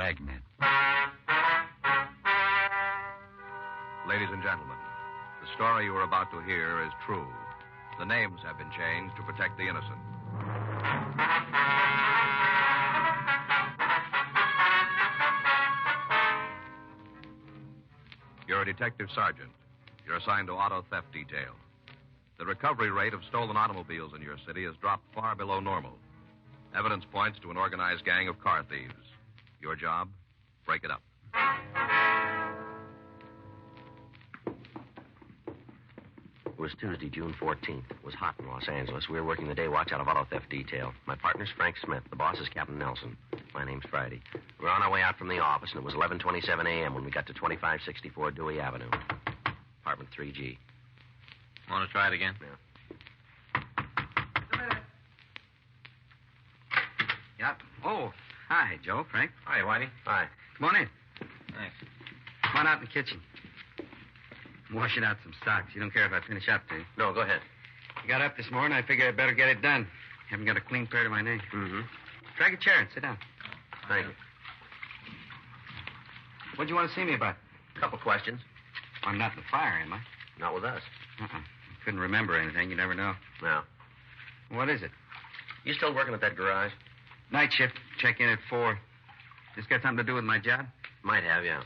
Dragnet. Ladies and gentlemen, the story you are about to hear is true. The names have been changed to protect the innocent. You're a detective sergeant. You're assigned to auto theft detail. The recovery rate of stolen automobiles in your city has dropped far below normal. Evidence points to an organized gang of car thieves. Your job? Break it up. It was Tuesday, June 14th. It was hot in Los Angeles. We were working the day watch out of auto theft detail. My partner's Frank Smith. The boss is Captain Nelson. My name's Friday. We were on our way out from the office, and it was 11:27 a.m. when we got to 2564 Dewey Avenue. Apartment 3G. Want to try it again? Yeah. Yep. Oh, hi, Joe, Frank. Hi, Whitey. Hi. Come on in. Thanks. Come on out in the kitchen. I'm washing out some socks. You don't care if I finish up, do you? No, go ahead. I got up this morning. I figured I'd better get it done. Haven't got a clean pair to my name. Mm-hmm. Drag a chair and sit down. Thank you. What'd you want to see me about? Couple questions. I'm not in the fire, am I? Not with us. I couldn't remember anything. You never know. No. What is it? You still working at that garage? Night shift. Check in at 4. This got something to do with my job? Might have, yeah.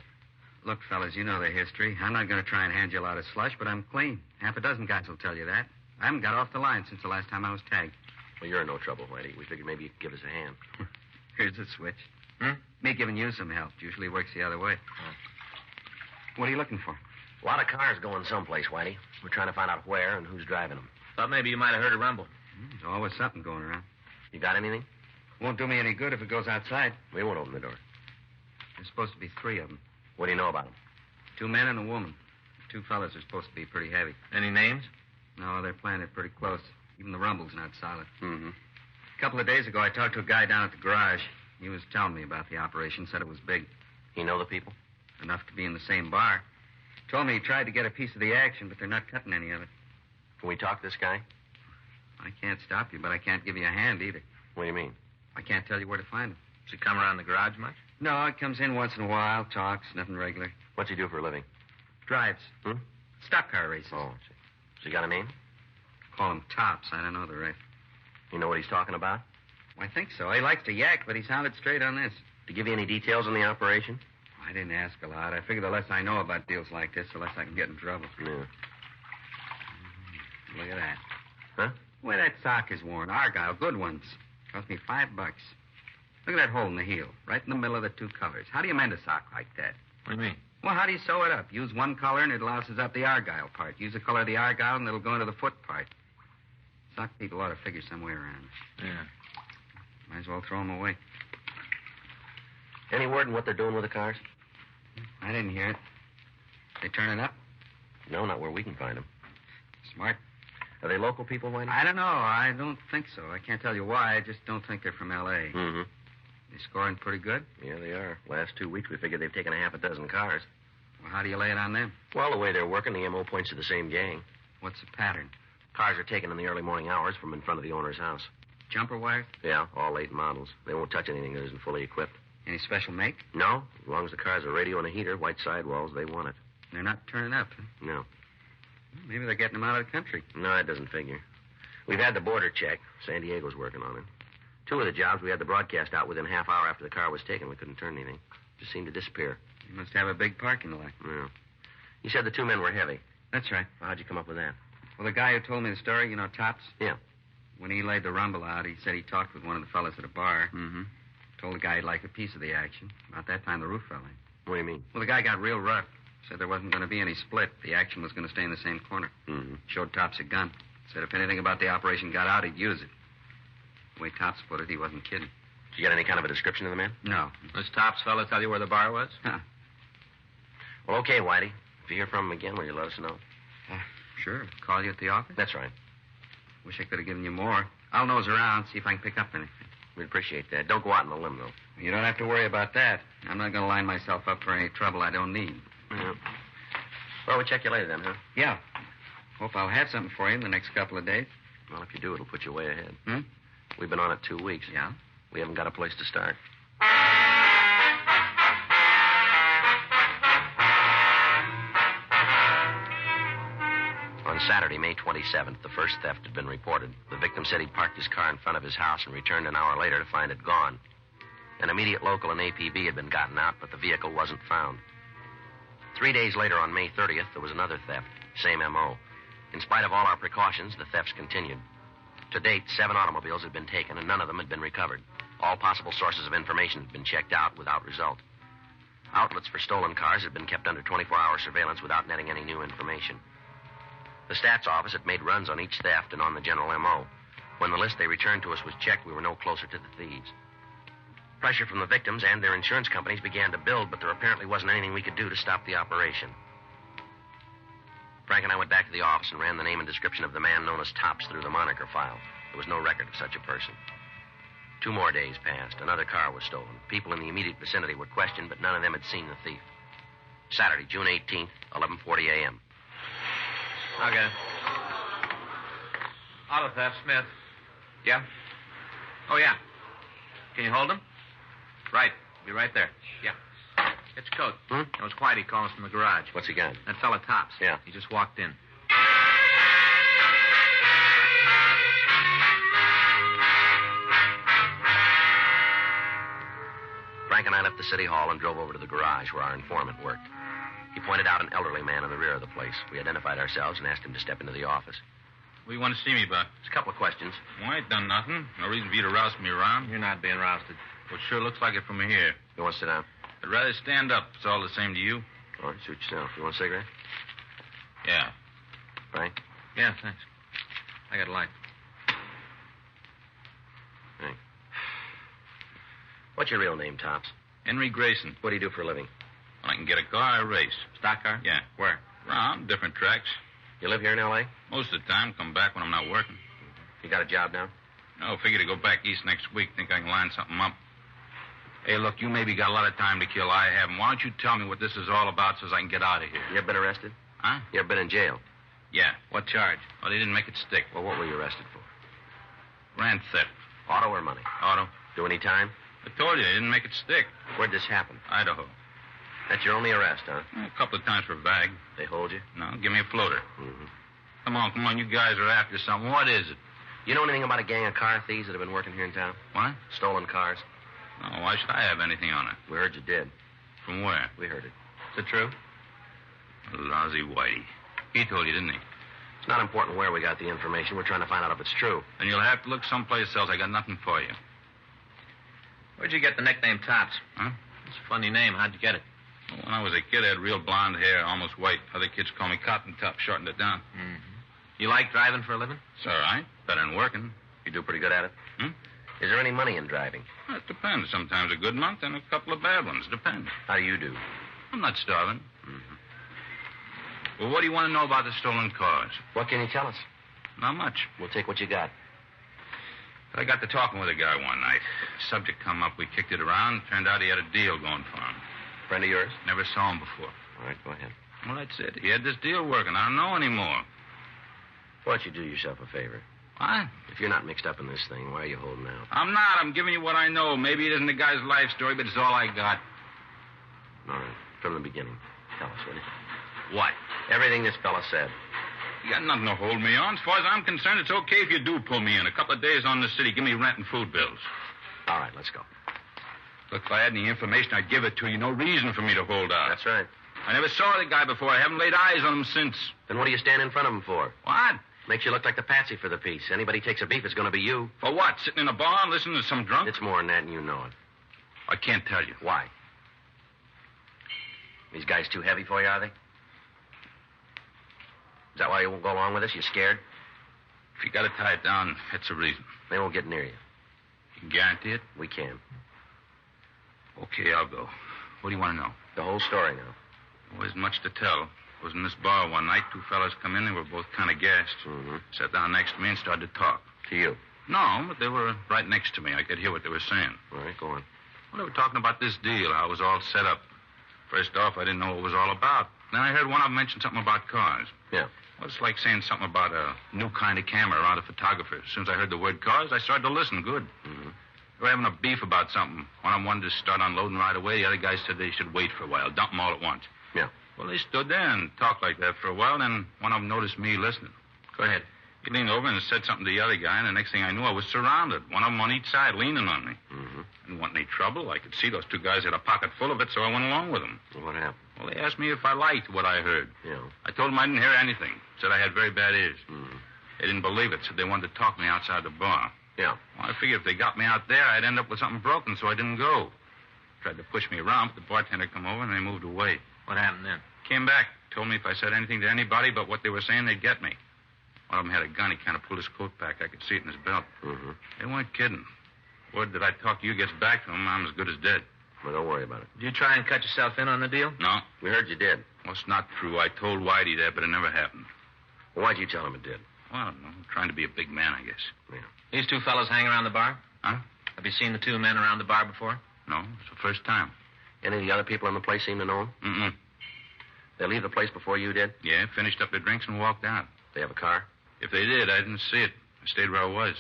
Look, fellas, you know the history. I'm not going to try and hand you a lot of slush, but I'm clean. Half a dozen guys will tell you that. I haven't got off the line since the last time I was tagged. Well, you're in no trouble, Whitey. We figured maybe you could give us a hand. Here's the switch. Hmm? Me giving you some help. Usually works the other way. What are you looking for? A lot of cars going someplace, Whitey. We're trying to find out where and who's driving them. Thought maybe you might have heard a rumble. There's always something going around. You got anything? Won't do me any good if it goes outside. We won't open the door. There's supposed to be 3 of them. What do you know about them? 2 men and a woman. 2 fellas are supposed to be pretty heavy. Any names? No, they're playing it pretty close. Even the rumble's not solid. Mm-hmm. A couple of days ago, I talked to a guy down at the garage. He was telling me about the operation, said it was big. You know the people? Enough to be in the same bar. Told me he tried to get a piece of the action, but they're not cutting any of it. Can we talk to this guy? I can't stop you, but I can't give you a hand either. What do you mean? I can't tell you where to find him. Does he come around the garage much? No, he comes in once in a while, talks, nothing regular. What's he do for a living? Drives. Hmm? Stock car races. Oh, I see. Has he got a name? Call him Tops. I don't know the rest. You know what he's talking about? I think so. He likes to yak, but he sounded straight on this. To give you any details on the operation? I didn't ask a lot. I figure the less I know about deals like this, the less I can get in trouble. Yeah. Look at that. Huh? The way that sock is worn. Argyle, good ones. Cost me $5. Look at that hole in the heel, right in the middle of the 2 colors. How do you mend a sock like that? What do you mean? Well, how do you sew it up? Use one color and it louses up the Argyle part. Use the color of the Argyle and it'll go into the foot part. Sock people ought to figure some way around it. Yeah. Might as well throw them away. Any word on what they're doing with the cars? I didn't hear it. They turning up? No, not where we can find them. Smart. Are they local people, Whitey? I don't know. I don't think so. I can't tell you why. I just don't think they're from L.A. Mm-hmm. They scoring pretty good? Yeah, they are. Last 2 weeks, we figured they've taken a half a dozen cars. Well, how do you lay it on them? Well, the way they're working, the M.O. points to the same gang. What's the pattern? Cars are taken in the early morning hours from in front of the owner's house. Jumper wires? Yeah, all late models. They won't touch anything that isn't fully equipped. Any special make? No, as long as the car's a radio and a heater, white sidewalls, they want it. They're not turning up, huh? No. Well, maybe they're getting them out of the country. No, it doesn't figure. We've had the border checked. San Diego's working on it. 2 of the jobs, we had the broadcast out within half hour after the car was taken. We couldn't turn anything. Just seemed to disappear. You must have a big parking lot. Yeah. You said the 2 men were heavy. That's right. Well, how'd you come up with that? Well, the guy who told me the story, you know, Tops? Yeah. When he laid the rumble out, he said he talked with one of the fellas at a bar. Mm-hmm. Told the guy he'd like a piece of the action. About that time, the roof fell in. What do you mean? Well, the guy got real rough. Said there wasn't going to be any split. The action was going to stay in the same corner. Mm-hmm. Showed Tops a gun. Said if anything about the operation got out, he'd use it. The way Tops put it, he wasn't kidding. Did you get any kind of a description of the man? No. This Tops fella tell you where the bar was? Huh. Well, okay, Whitey. If you hear from him again, will you let us know? Sure. Call you at the office? That's right. Wish I could have given you more. I'll nose around, see if I can pick up anything. We'd appreciate that. Don't go out on a limb, though. You don't have to worry about that. I'm not going to line myself up for any trouble I don't need. Yeah. Well, we'll check you later then, huh? Yeah. Hope I'll have something for you in the next couple of days. Well, if you do, it'll put you way ahead. Hmm? We've been on it 2 weeks. Yeah? We haven't got a place to start. Saturday, May 27th, the first theft had been reported. The victim said he'd parked his car in front of his house and returned an hour later to find it gone. An immediate local and APB had been gotten out, but the vehicle wasn't found. 3 days later, on May 30th, there was another theft. Same M.O. In spite of all our precautions, the thefts continued. To date, 7 automobiles had been taken, and none of them had been recovered. All possible sources of information had been checked out without result. Outlets for stolen cars had been kept under 24-hour surveillance without netting any new information. The stats office had made runs on each theft and on the general M.O. When the list they returned to us was checked, we were no closer to the thieves. Pressure from the victims and their insurance companies began to build, but there apparently wasn't anything we could do to stop the operation. Frank and I went back to the office and ran the name and description of the man known as Tops through the moniker file. There was no record of such a person. 2 more days passed. Another car was stolen. People in the immediate vicinity were questioned, but none of them had seen the thief. Saturday, June 18th, 11:40 a.m. Okay. Auto theft, Smith. Yeah? Oh, yeah. Can you hold him? Right. Be right there. Yeah. Get your coat. It was Whitey calling us from the garage. What's he got? That fella Tops. Yeah. He just walked in. Frank and I left the city hall and drove over to the garage where our informant worked. He pointed out an elderly man in the rear of the place. We identified ourselves and asked him to step into the office. What do you want to see me about? Just a couple of questions. Well, I ain't done nothing. No reason for you to roust me around. You're not being rousted. Well, it sure looks like it from here. You want to sit down? I'd rather stand up. It's all the same to you. All right, suit yourself. You want a cigarette? Yeah. Frank? Yeah, thanks. I got a light. Frank. What's your real name, Tops? Henry Grayson. What do you do for a living? When I can get a car, I race. Stock car? Yeah. Where? Around, different tracks. You live here in L.A.? Most of the time, come back when I'm not working. You got a job now? No, figure to go back east next week. Think I can line something up. Hey, look, you maybe got a lot of time to kill. I haven't. Why don't you tell me what this is all about so I can get out of here? You ever been arrested? Huh? You ever been in jail? Yeah. What charge? Well, they didn't make it stick. Well, what were you arrested for? Grand theft. Auto or money? Auto. Do any time? I told you, they didn't make it stick. Where'd this happen? Idaho. That's your only arrest, huh? A couple of times for a bag. They hold you? No, give me a floater. Mm-hmm. Come on, you guys are after something. What is it? You know anything about a gang of car thieves that have been working here in town? What? Stolen cars? Oh, why should I have anything on it? We heard you did. From where? We heard it. Is it true? Lousy Whitey. He told you, didn't he? It's not important where we got the information. We're trying to find out if it's true. Then you'll have to look someplace else. I got nothing for you. Where'd you get the nickname Tops? Huh? It's a funny name. How'd you get it? Well, when I was a kid, I had real blonde hair, almost white. Other kids call me Cotton Top, shortened it down. Mm-hmm. You like driving for a living? It's all right. Better than working. You do pretty good at it? Hmm? Is there any money in driving? Well, it depends. Sometimes a good month and a couple of bad ones. Depends. How do you do? I'm not starving. Mm-hmm. Well, what do you want to know about the stolen cars? What can you tell us? Not much. We'll take what you got. I got to talking with a guy one night. The subject come up. We kicked it around. Turned out he had a deal going for him. Friend of yours? Never saw him before. All right, go ahead. Well, that's it. He had this deal working. I don't know anymore. Why don't you do yourself a favor? What? If you're not mixed up in this thing, why are you holding out? I'm not. I'm giving you what I know. Maybe it isn't the guy's life story, but it's all I got. All right, from the beginning. Tell us, will you? What? Everything this fella said. You got nothing to hold me on. As far as I'm concerned, it's okay if you do pull me in. A couple of days on the city. Give me rent and food bills. All right, let's go. Look, if I had any information, I'd give it to you. No reason for me to hold out. That's right. I never saw the guy before. I haven't laid eyes on him since. Then what do you stand in front of him for? What? Makes you look like the patsy for the piece. Anybody takes a beef, it's going to be you. For what? Sitting in a bar and listening to some drunk? It's more than that, and you know it. I can't tell you. Why? These guys too heavy for you, are they? Is that why you won't go along with us? You scared? If you got to tie it down, that's a reason. They won't get near you. You can guarantee it? We can. Okay, I'll go. What do you want to know? The whole story now. There isn't much to tell. I was in this bar one night. 2 fellas come in. They were both kind of gassed. Mm-hmm. Sat down next to me and started to talk. To you? No, but they were right next to me. I could hear what they were saying. All right, go on. Well, they were talking about this deal, how it was all set up. First off, I didn't know what it was all about. Then I heard one of them mention something about cars. Yeah. Well, it's like saying something about a new kind of camera around a photographer. As soon as I heard the word cars, I started to listen. Good. Mm-hmm. They were having a beef about something. One of them wanted to start unloading right away. The other guy said they should wait for a while, dump them all at once. Yeah. Well, they stood there and talked like that for a while, then one of them noticed me listening. Go ahead. He leaned over and said something to the other guy, and the next thing I knew, I was surrounded. One of them on each side leaning on me. Mm-hmm. Didn't want any trouble. I could see those two guys had a pocket full of it, so I went along with them. Well, what happened? Well, they asked me if I liked what I heard. Yeah. I told them I didn't hear anything. Said I had very bad ears. Mm-hmm. They didn't believe it, said they wanted to talk me outside the bar. Yeah. Well, I figured if they got me out there, I'd end up with something broken, so I didn't go. Tried to push me around, but the bartender come over, and they moved away. What happened then? Came back, told me if I said anything to anybody but what they were saying, they'd get me. One of them had a gun. He kind of pulled his coat back. I could see it in his belt. Mm-hmm. They weren't kidding. Word that I talked to you gets back to him, I'm as good as dead. Well, don't worry about it. Did you try and cut yourself in on the deal? No. We heard you did. Well, it's not true. I told Whitey that, but it never happened. Well, why'd you tell him it did? Well, I don't know. Trying to be a big man, I guess. Yeah. These two fellows hang around the bar? Huh? Have you seen the two men around the bar before? No, it's the first time. Any of the other people in the place seem to know him? Mm-mm. They leave the place before you did? Yeah, finished up their drinks and walked out. They have a car? If they did, I didn't see it. I stayed where I was.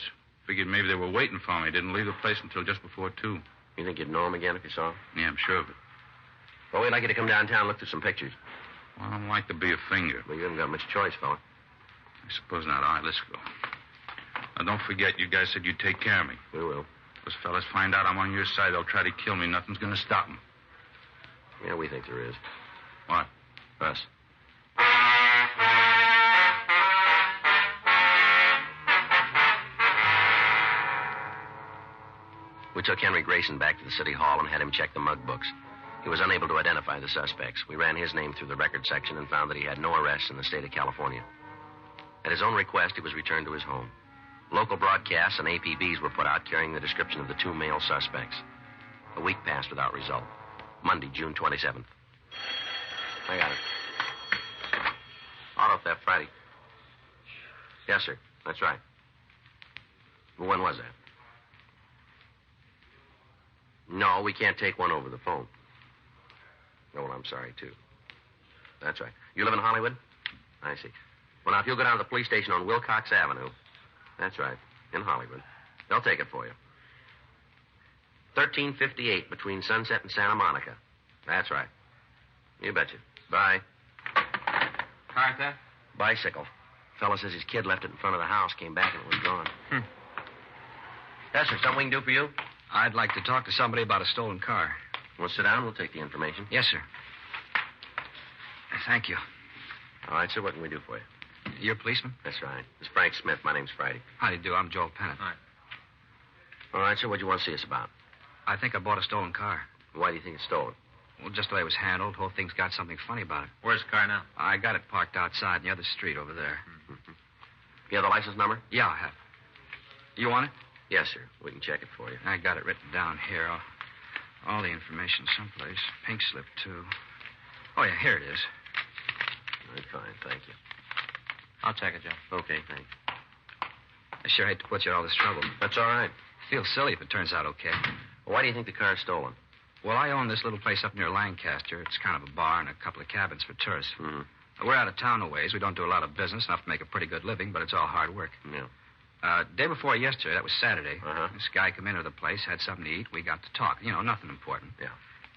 Figured maybe they were waiting for me. Didn't leave the place until just before 2. You think you'd know him again if you saw him? Yeah, I'm sure of it. Well, we'd like you to come downtown and look through some pictures. Well, I don't like to be a finger. Well, you haven't got much choice, fella. I suppose not. All right, let's go. Now, don't forget, you guys said you'd take care of me. We will. Those fellas find out I'm on your side, they'll try to kill me. Nothing's going to stop them. Yeah, we think there is. What? Us. We took Henry Grayson back to the city hall and had him check the mug books. He was unable to identify the suspects. We ran his name through the record section and found that he had no arrests in the state of California. At his own request, he was returned to his home. Local broadcasts and APBs were put out carrying the description of the 2 male suspects. A week passed without result. Monday, June 27th. I got it. Auto theft Friday. Yes, sir. That's right. Well, when was that? No, we can't take one over the phone. Oh, well, I'm sorry, too. That's right. You live in Hollywood? I see. Well, now, if you'll go down to the police station on Wilcox Avenue. That's right. In Hollywood. They'll take it for you. 1358 between Sunset and Santa Monica. That's right. You betcha. Bye. Car theft? Bicycle. Fellow says his kid left it in front of the house, came back, and it was gone. Yes, sir. Something we can do for you? I'd like to talk to somebody about a stolen car. Well, sit down. We'll take the information. Yes, sir. Thank you. All right, sir. What can we do for you? You're a policeman? That's right. This is Frank Smith. My name's Friday. How do you do? I'm Joel Pennant. All right. All right, sir. What do you want to see us about? I think I bought a stolen car. Why do you think it's stolen? Well, just the way it was handled. The whole thing's got something funny about it. Where's the car now? I got it parked outside in the other street over there. You have the license number? Yeah, I have. You want it? Yes, sir. We can check it for you. I got it written down here. All the information someplace. Pink slip, too. Oh, yeah, here it is. All right, fine. Thank you. I'll check it, Joe. Okay, thanks. I sure hate to put you in all this trouble. That's all right. Feel silly if it turns out okay. Well, why do you think the car's stolen? Well, I own this little place up near Lancaster. It's kind of a bar and a couple of cabins for tourists. Mm-hmm. We're out of town a ways. We don't do a lot of business, enough to make a pretty good living, but it's all hard work. Yeah. Day before yesterday, that was Saturday, Uh-huh. this guy come into the place, had something to eat. We got to talk. You know, nothing important. Yeah.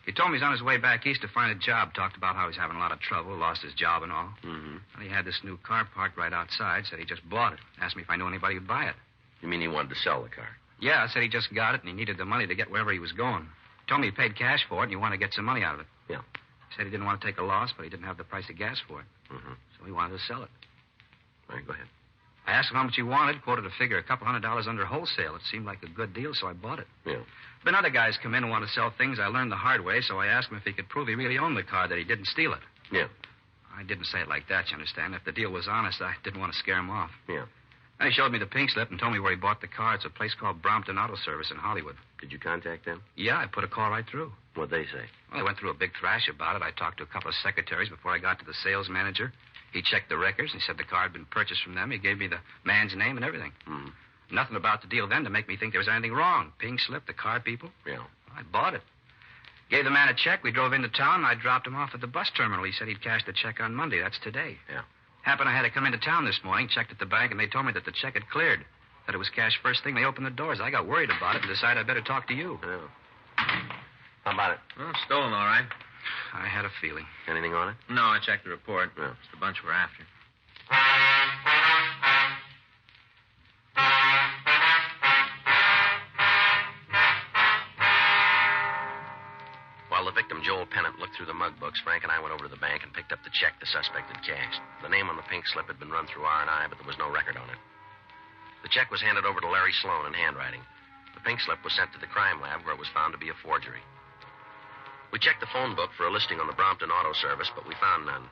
He told me he's on his way back east to find a job. Talked about how he's having a lot of trouble, lost his job and all. Mm-hmm. And he had this new car parked right outside, said he just bought it. Asked me if I knew anybody who'd buy it. You mean he wanted to sell the car? Yeah, I said he just got it and he needed the money to get wherever he was going. Told me he paid cash for it and he wanted to get some money out of it. Yeah. He said he didn't want to take a loss, but he didn't have the price of gas for it. Mm-hmm. So he wanted to sell it. All right, go ahead. I asked him how much he wanted, quoted a figure, $200 under wholesale. It seemed like a good deal, so I bought it. Yeah. Been other guys come in and want to sell things. I learned the hard way, so I asked him if he could prove he really owned the car, that he didn't steal it. Yeah. I didn't say it like that, you understand. If the deal was honest, I didn't want to scare him off. Yeah. Then he showed me the pink slip and told me where he bought the car. It's a place called Brompton Auto Service in Hollywood. Did you contact them? Yeah, I put a call right through. What'd they say? Well, I went through a big thrash about it. I talked to a couple of secretaries before I got to the sales manager. He checked the records. He said the car had been purchased from them. He gave me the man's name and everything. Mm-hmm. Nothing about the deal then to make me think there was anything wrong. Pink slip, the car people. Yeah. I bought it. Gave the man a check. We drove into town, and I dropped him off at the bus terminal. He said he'd cash the check on Monday. That's today. Yeah. Happened I had to come into town this morning, checked at the bank, and they told me that the check had cleared. That it was cash first thing they opened the doors. I got worried about it and decided I better talk to you. Yeah. How about it? Well, stolen, all right. I had a feeling. Anything on it? No, I checked the report. Yeah. It's the bunch we're after. While the victim, Joel Pennant, looked through the mug books, Frank and I went over to the bank and picked up the check the suspect had cashed. The name on the pink slip had been run through R&I, but there was no record on it. The check was handed over to Larry Sloan in handwriting. The pink slip was sent to the crime lab, where it was found to be a forgery. We checked the phone book for a listing on the Brompton Auto Service, but we found none.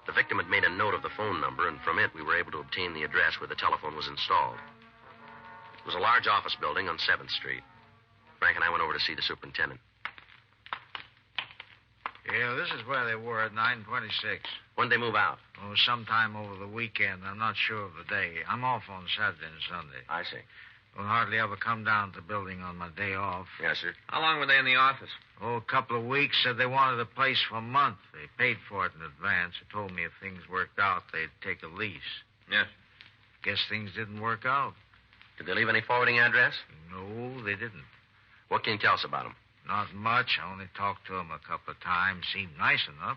The victim had made a note of the phone number, and from it we were able to obtain the address where the telephone was installed. It was a large office building on 7th Street. Frank and I went over to see the superintendent. Yeah, this is where they were at 9:26. When'd they move out? Oh, sometime over the weekend. I'm not sure of the day. I'm off on Saturday and Sunday. I see. Will hardly ever come down to the building on my day off. Yes, sir. How long were they in the office? Oh, a couple of weeks. Said they wanted the place for a month. They paid for it in advance. They told me if things worked out, they'd take a lease. Yes. Guess things didn't work out. Did they leave any forwarding address? No, they didn't. What can you tell us about them? Not much. I only talked to them a couple of times. Seemed nice enough.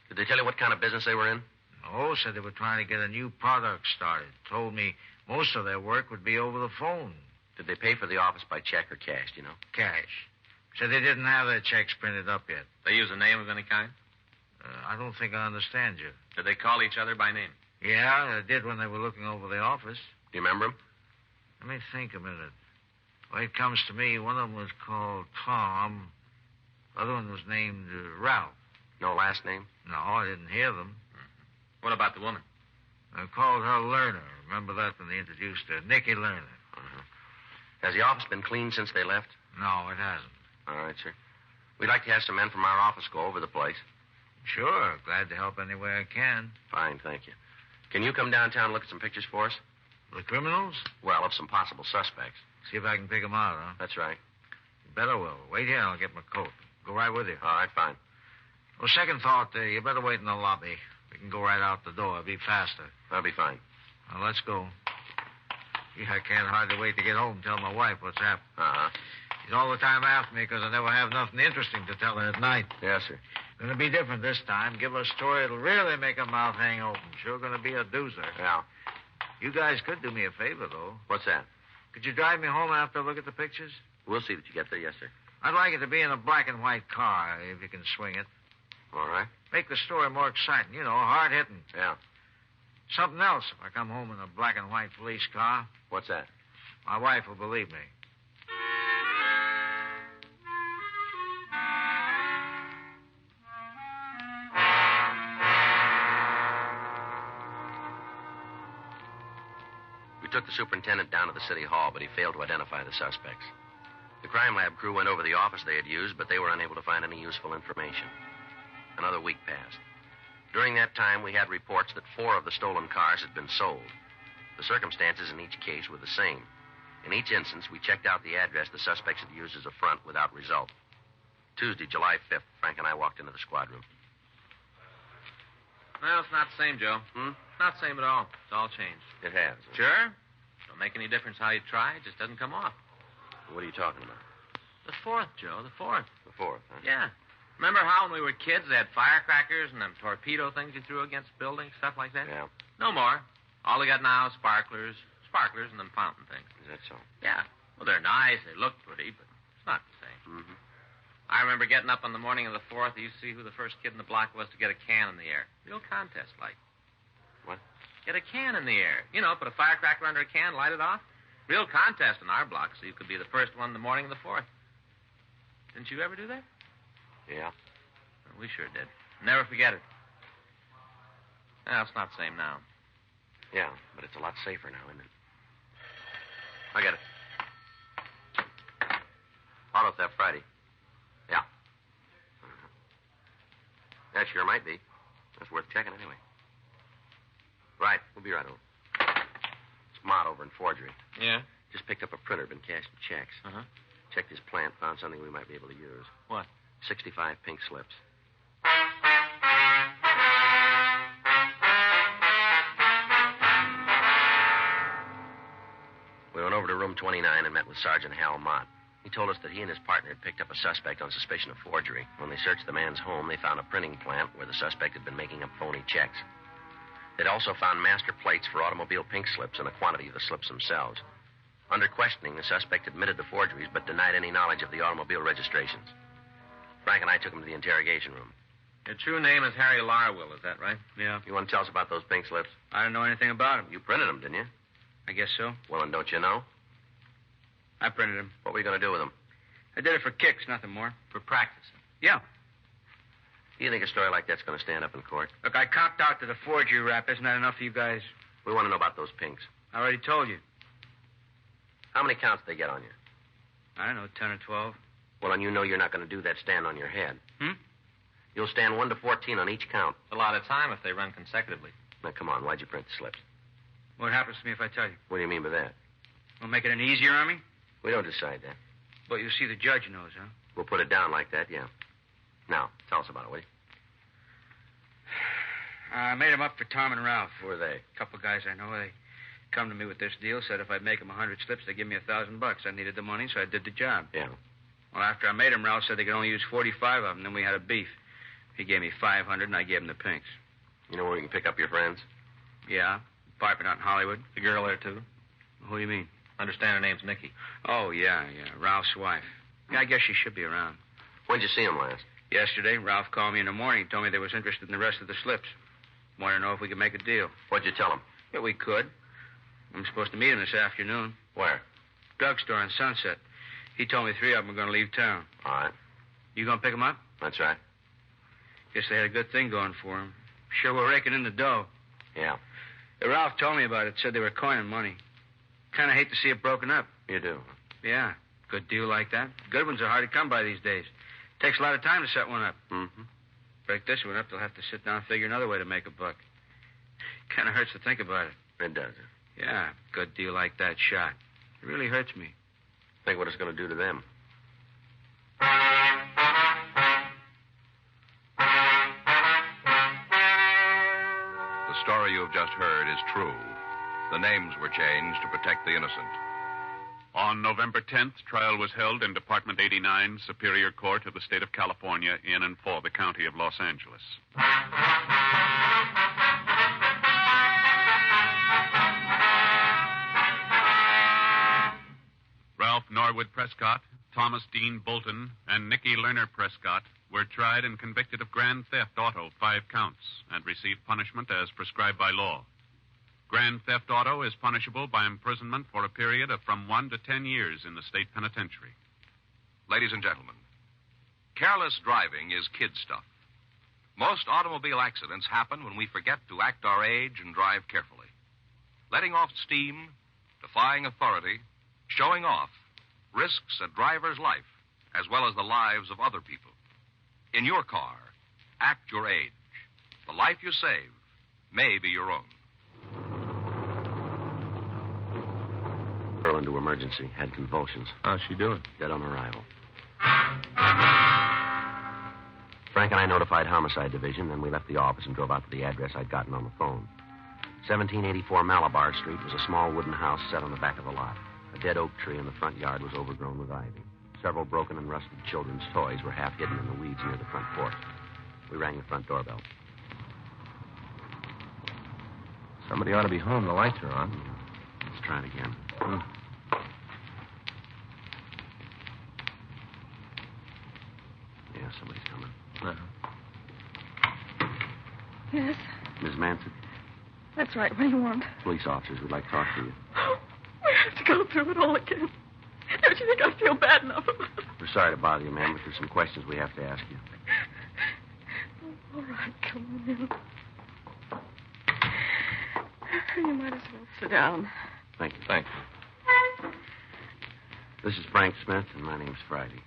Did they tell you what kind of business they were in? No, said they were trying to get a new product started. Told me most of their work would be over the phone. Did they pay for the office by check or cash, do you know? Cash. Said they didn't have their checks printed up yet. They use a name of any kind? I don't think I understand you. Did they call each other by name? Yeah, they did when they were looking over the office. Do you remember them? Let me think a minute. Well, it comes to me, one of them was called Tom. The other one was named Ralph. No last name? No, I didn't hear them. What about the woman? I called her Lerner. Remember that when they introduced her? Nicky Lerner. Has the office been cleaned since they left? No, it hasn't. All right, sir. We'd like to have some men from our office go over the place. Sure. Glad to help any way I can. Fine, thank you. Can you come downtown and look at some pictures for us? The criminals? Well, of some possible suspects. See if I can pick them out, huh? That's right. You better will. Wait here and I'll get my coat. Go right with you. All right, fine. Well, second thought, you better wait in the lobby. We can go right out the door. It'll be faster. That'll be fine. Now, let's go. Gee, I can't hardly wait to get home and tell my wife what's happened. Uh-huh. She's all the time after me because I never have nothing interesting to tell her at night. Yes, sir. Gonna be different this time. Give her a story that'll really make her mouth hang open. Sure gonna be a doozer. Yeah. You guys could do me a favor, though. What's that? Could you drive me home after I look at the pictures? We'll see that you get there, yes, sir. I'd like it to be in a black and white car, if you can swing it. All right. Make the story more exciting. You know, hard-hitting. Yeah. Something else if I come home in a black and white police car. What's that? My wife will believe me. We took the superintendent down to the city hall, but he failed to identify the suspects. The crime lab crew went over the office they had used, but they were unable to find any useful information. Another week passed. During that time, we had reports that 4 of the stolen cars had been sold. The circumstances in each case were the same. In each instance, we checked out the address the suspects had used as a front without result. Tuesday, July 5th, Frank and I walked into the squad room. Well, it's not the same, Joe. Not the same at all. It's all changed. It has. Sure? Don't make any difference how you try. It just doesn't come off. What are you talking about? The 4th, Joe. The 4th. The 4th, huh? Yeah. Remember how when we were kids they had firecrackers and them torpedo things you threw against buildings, stuff like that? Yeah. No more. All they got now is sparklers, and them fountain things. Is that so? Yeah. Well, they're nice. They look pretty, but it's not the same. Mm-hmm. I remember getting up on the morning of the 4th. You see who the first kid in the block was to get a can in the air. Real contest, like. What? Get a can in the air. You know, put a firecracker under a can, light it off. Real contest in our block, so you could be the first one in the morning of the 4th. Didn't you ever do that? Yeah. Well, we sure did. Never forget it. Well, it's not the same now. Yeah, but it's a lot safer now, isn't it? I got it. Auto theft Friday. Yeah. That sure might be. That's worth checking anyway. Right. We'll be right over. It's Mott over in forgery. Yeah? Just picked up a printer, been cashing checks. Uh-huh. Checked his plant, found something we might be able to use. What? 65 pink slips. We went over to room 29 and met with Sergeant Hal Mott. He told us that he and his partner had picked up a suspect on suspicion of forgery. When they searched the man's home, they found a printing plant where the suspect had been making up phony checks. They'd also found master plates for automobile pink slips and a quantity of the slips themselves. Under questioning, the suspect admitted the forgeries but denied any knowledge of the automobile registrations. Frank and I took him to the interrogation room. Your true name is Harry Larwill, is that right? Yeah. You want to tell us about those pink slips? I don't know anything about him. You printed them, didn't you? I guess so. Well, and don't you know? I printed him. What were you going to do with them? I did it for kicks, nothing more. For practicing. Yeah. Do you think a story like that's going to stand up in court? Look, I copped out to the forgery rap. Isn't that enough for you guys? We want to know about those pinks. I already told you. How many counts did they get on you? I don't know, 10 or 12. Well, and you know you're not going to do that stand on your head. You'll stand 1 to 14 on each count. It's a lot of time if they run consecutively. Now, come on. Why'd you print the slips? What happens to me if I tell you? What do you mean by that? We'll make it any easier on me? We don't decide that. But you see, the judge knows, huh? We'll put it down like that, yeah. Now, tell us about it, will you? I made them up for Tom and Ralph. Who are they? A couple guys I know. They come to me with this deal, said if I'd make them 100 slips, they'd give me $1,000. I needed the money, so I did the job. Yeah. Well, after I made them, Ralph said they could only use 45 of them. Then we had a beef. He gave me 500, and I gave him the pinks. You know where we can pick up your friends? Yeah. Apartment out in Hollywood. The girl there, too? Who do you mean? Understand her name's Nikki. Oh, yeah. Ralph's wife. Yeah, I guess she should be around. When'd you see him last? Yesterday, Ralph called me in the morning. Told me they was interested in the rest of the slips. Wanted to know if we could make a deal. What'd you tell him? Yeah, we could. I'm supposed to meet him this afternoon. Where? Drugstore on Sunset. He told me 3 of them were going to leave town. All right. You going to pick them up? That's right. Guess they had a good thing going for them. Sure were raking in the dough. Yeah. Ralph told me about it. Said they were coining money. Kind of hate to see it broken up. You do? Yeah. Good deal like that. Good ones are hard to come by these days. Takes a lot of time to set one up. Mm-hmm. Break this one up, they'll have to sit down and figure another way to make a buck. Kind of hurts to think about it. It does. Yeah, good deal like that shot. It really hurts me. Think what it's going to do to them. The story you have just heard is true. The names were changed to protect the innocent. On November 10th, trial was held in Department 89, Superior Court of the State of California, in and for the County of Los Angeles. Ralph Norwood Prescott, Thomas Dean Bolton, and Nicky Lerner Prescott were tried and convicted of grand theft auto, 5 counts, and received punishment as prescribed by law. Grand theft auto is punishable by imprisonment for a period of from 1 to 10 years in the state penitentiary. Ladies and gentlemen, careless driving is kid stuff. Most automobile accidents happen when we forget to act our age and drive carefully. Letting off steam, defying authority, showing off risks a driver's life as well as the lives of other people. In your car, act your age. The life you save may be your own. Girl into emergency, had convulsions. How's she doing? Dead on arrival. Frank and I notified Homicide Division, then we left the office and drove out to the address I'd gotten on the phone. 1784 Malabar Street was a small wooden house set on the back of the lot. A dead oak tree in the front yard was overgrown with ivy. Several broken and rusted children's toys were half hidden in the weeds near the front porch. We rang the front doorbell. Somebody ought to be home. The lights are on. Let's try it again. Yeah, somebody's coming. Yes, Miss Manson, that's right. What do you want? police officers would like to talk to you. We have to go through it all again. Don't you think I feel bad enough about it? We're sorry to bother you, ma'am, but there's some questions we have to ask you. All right, come on in. You might as well sit down. Thank you. Thanks. This is Frank Smith, and my name's Friday.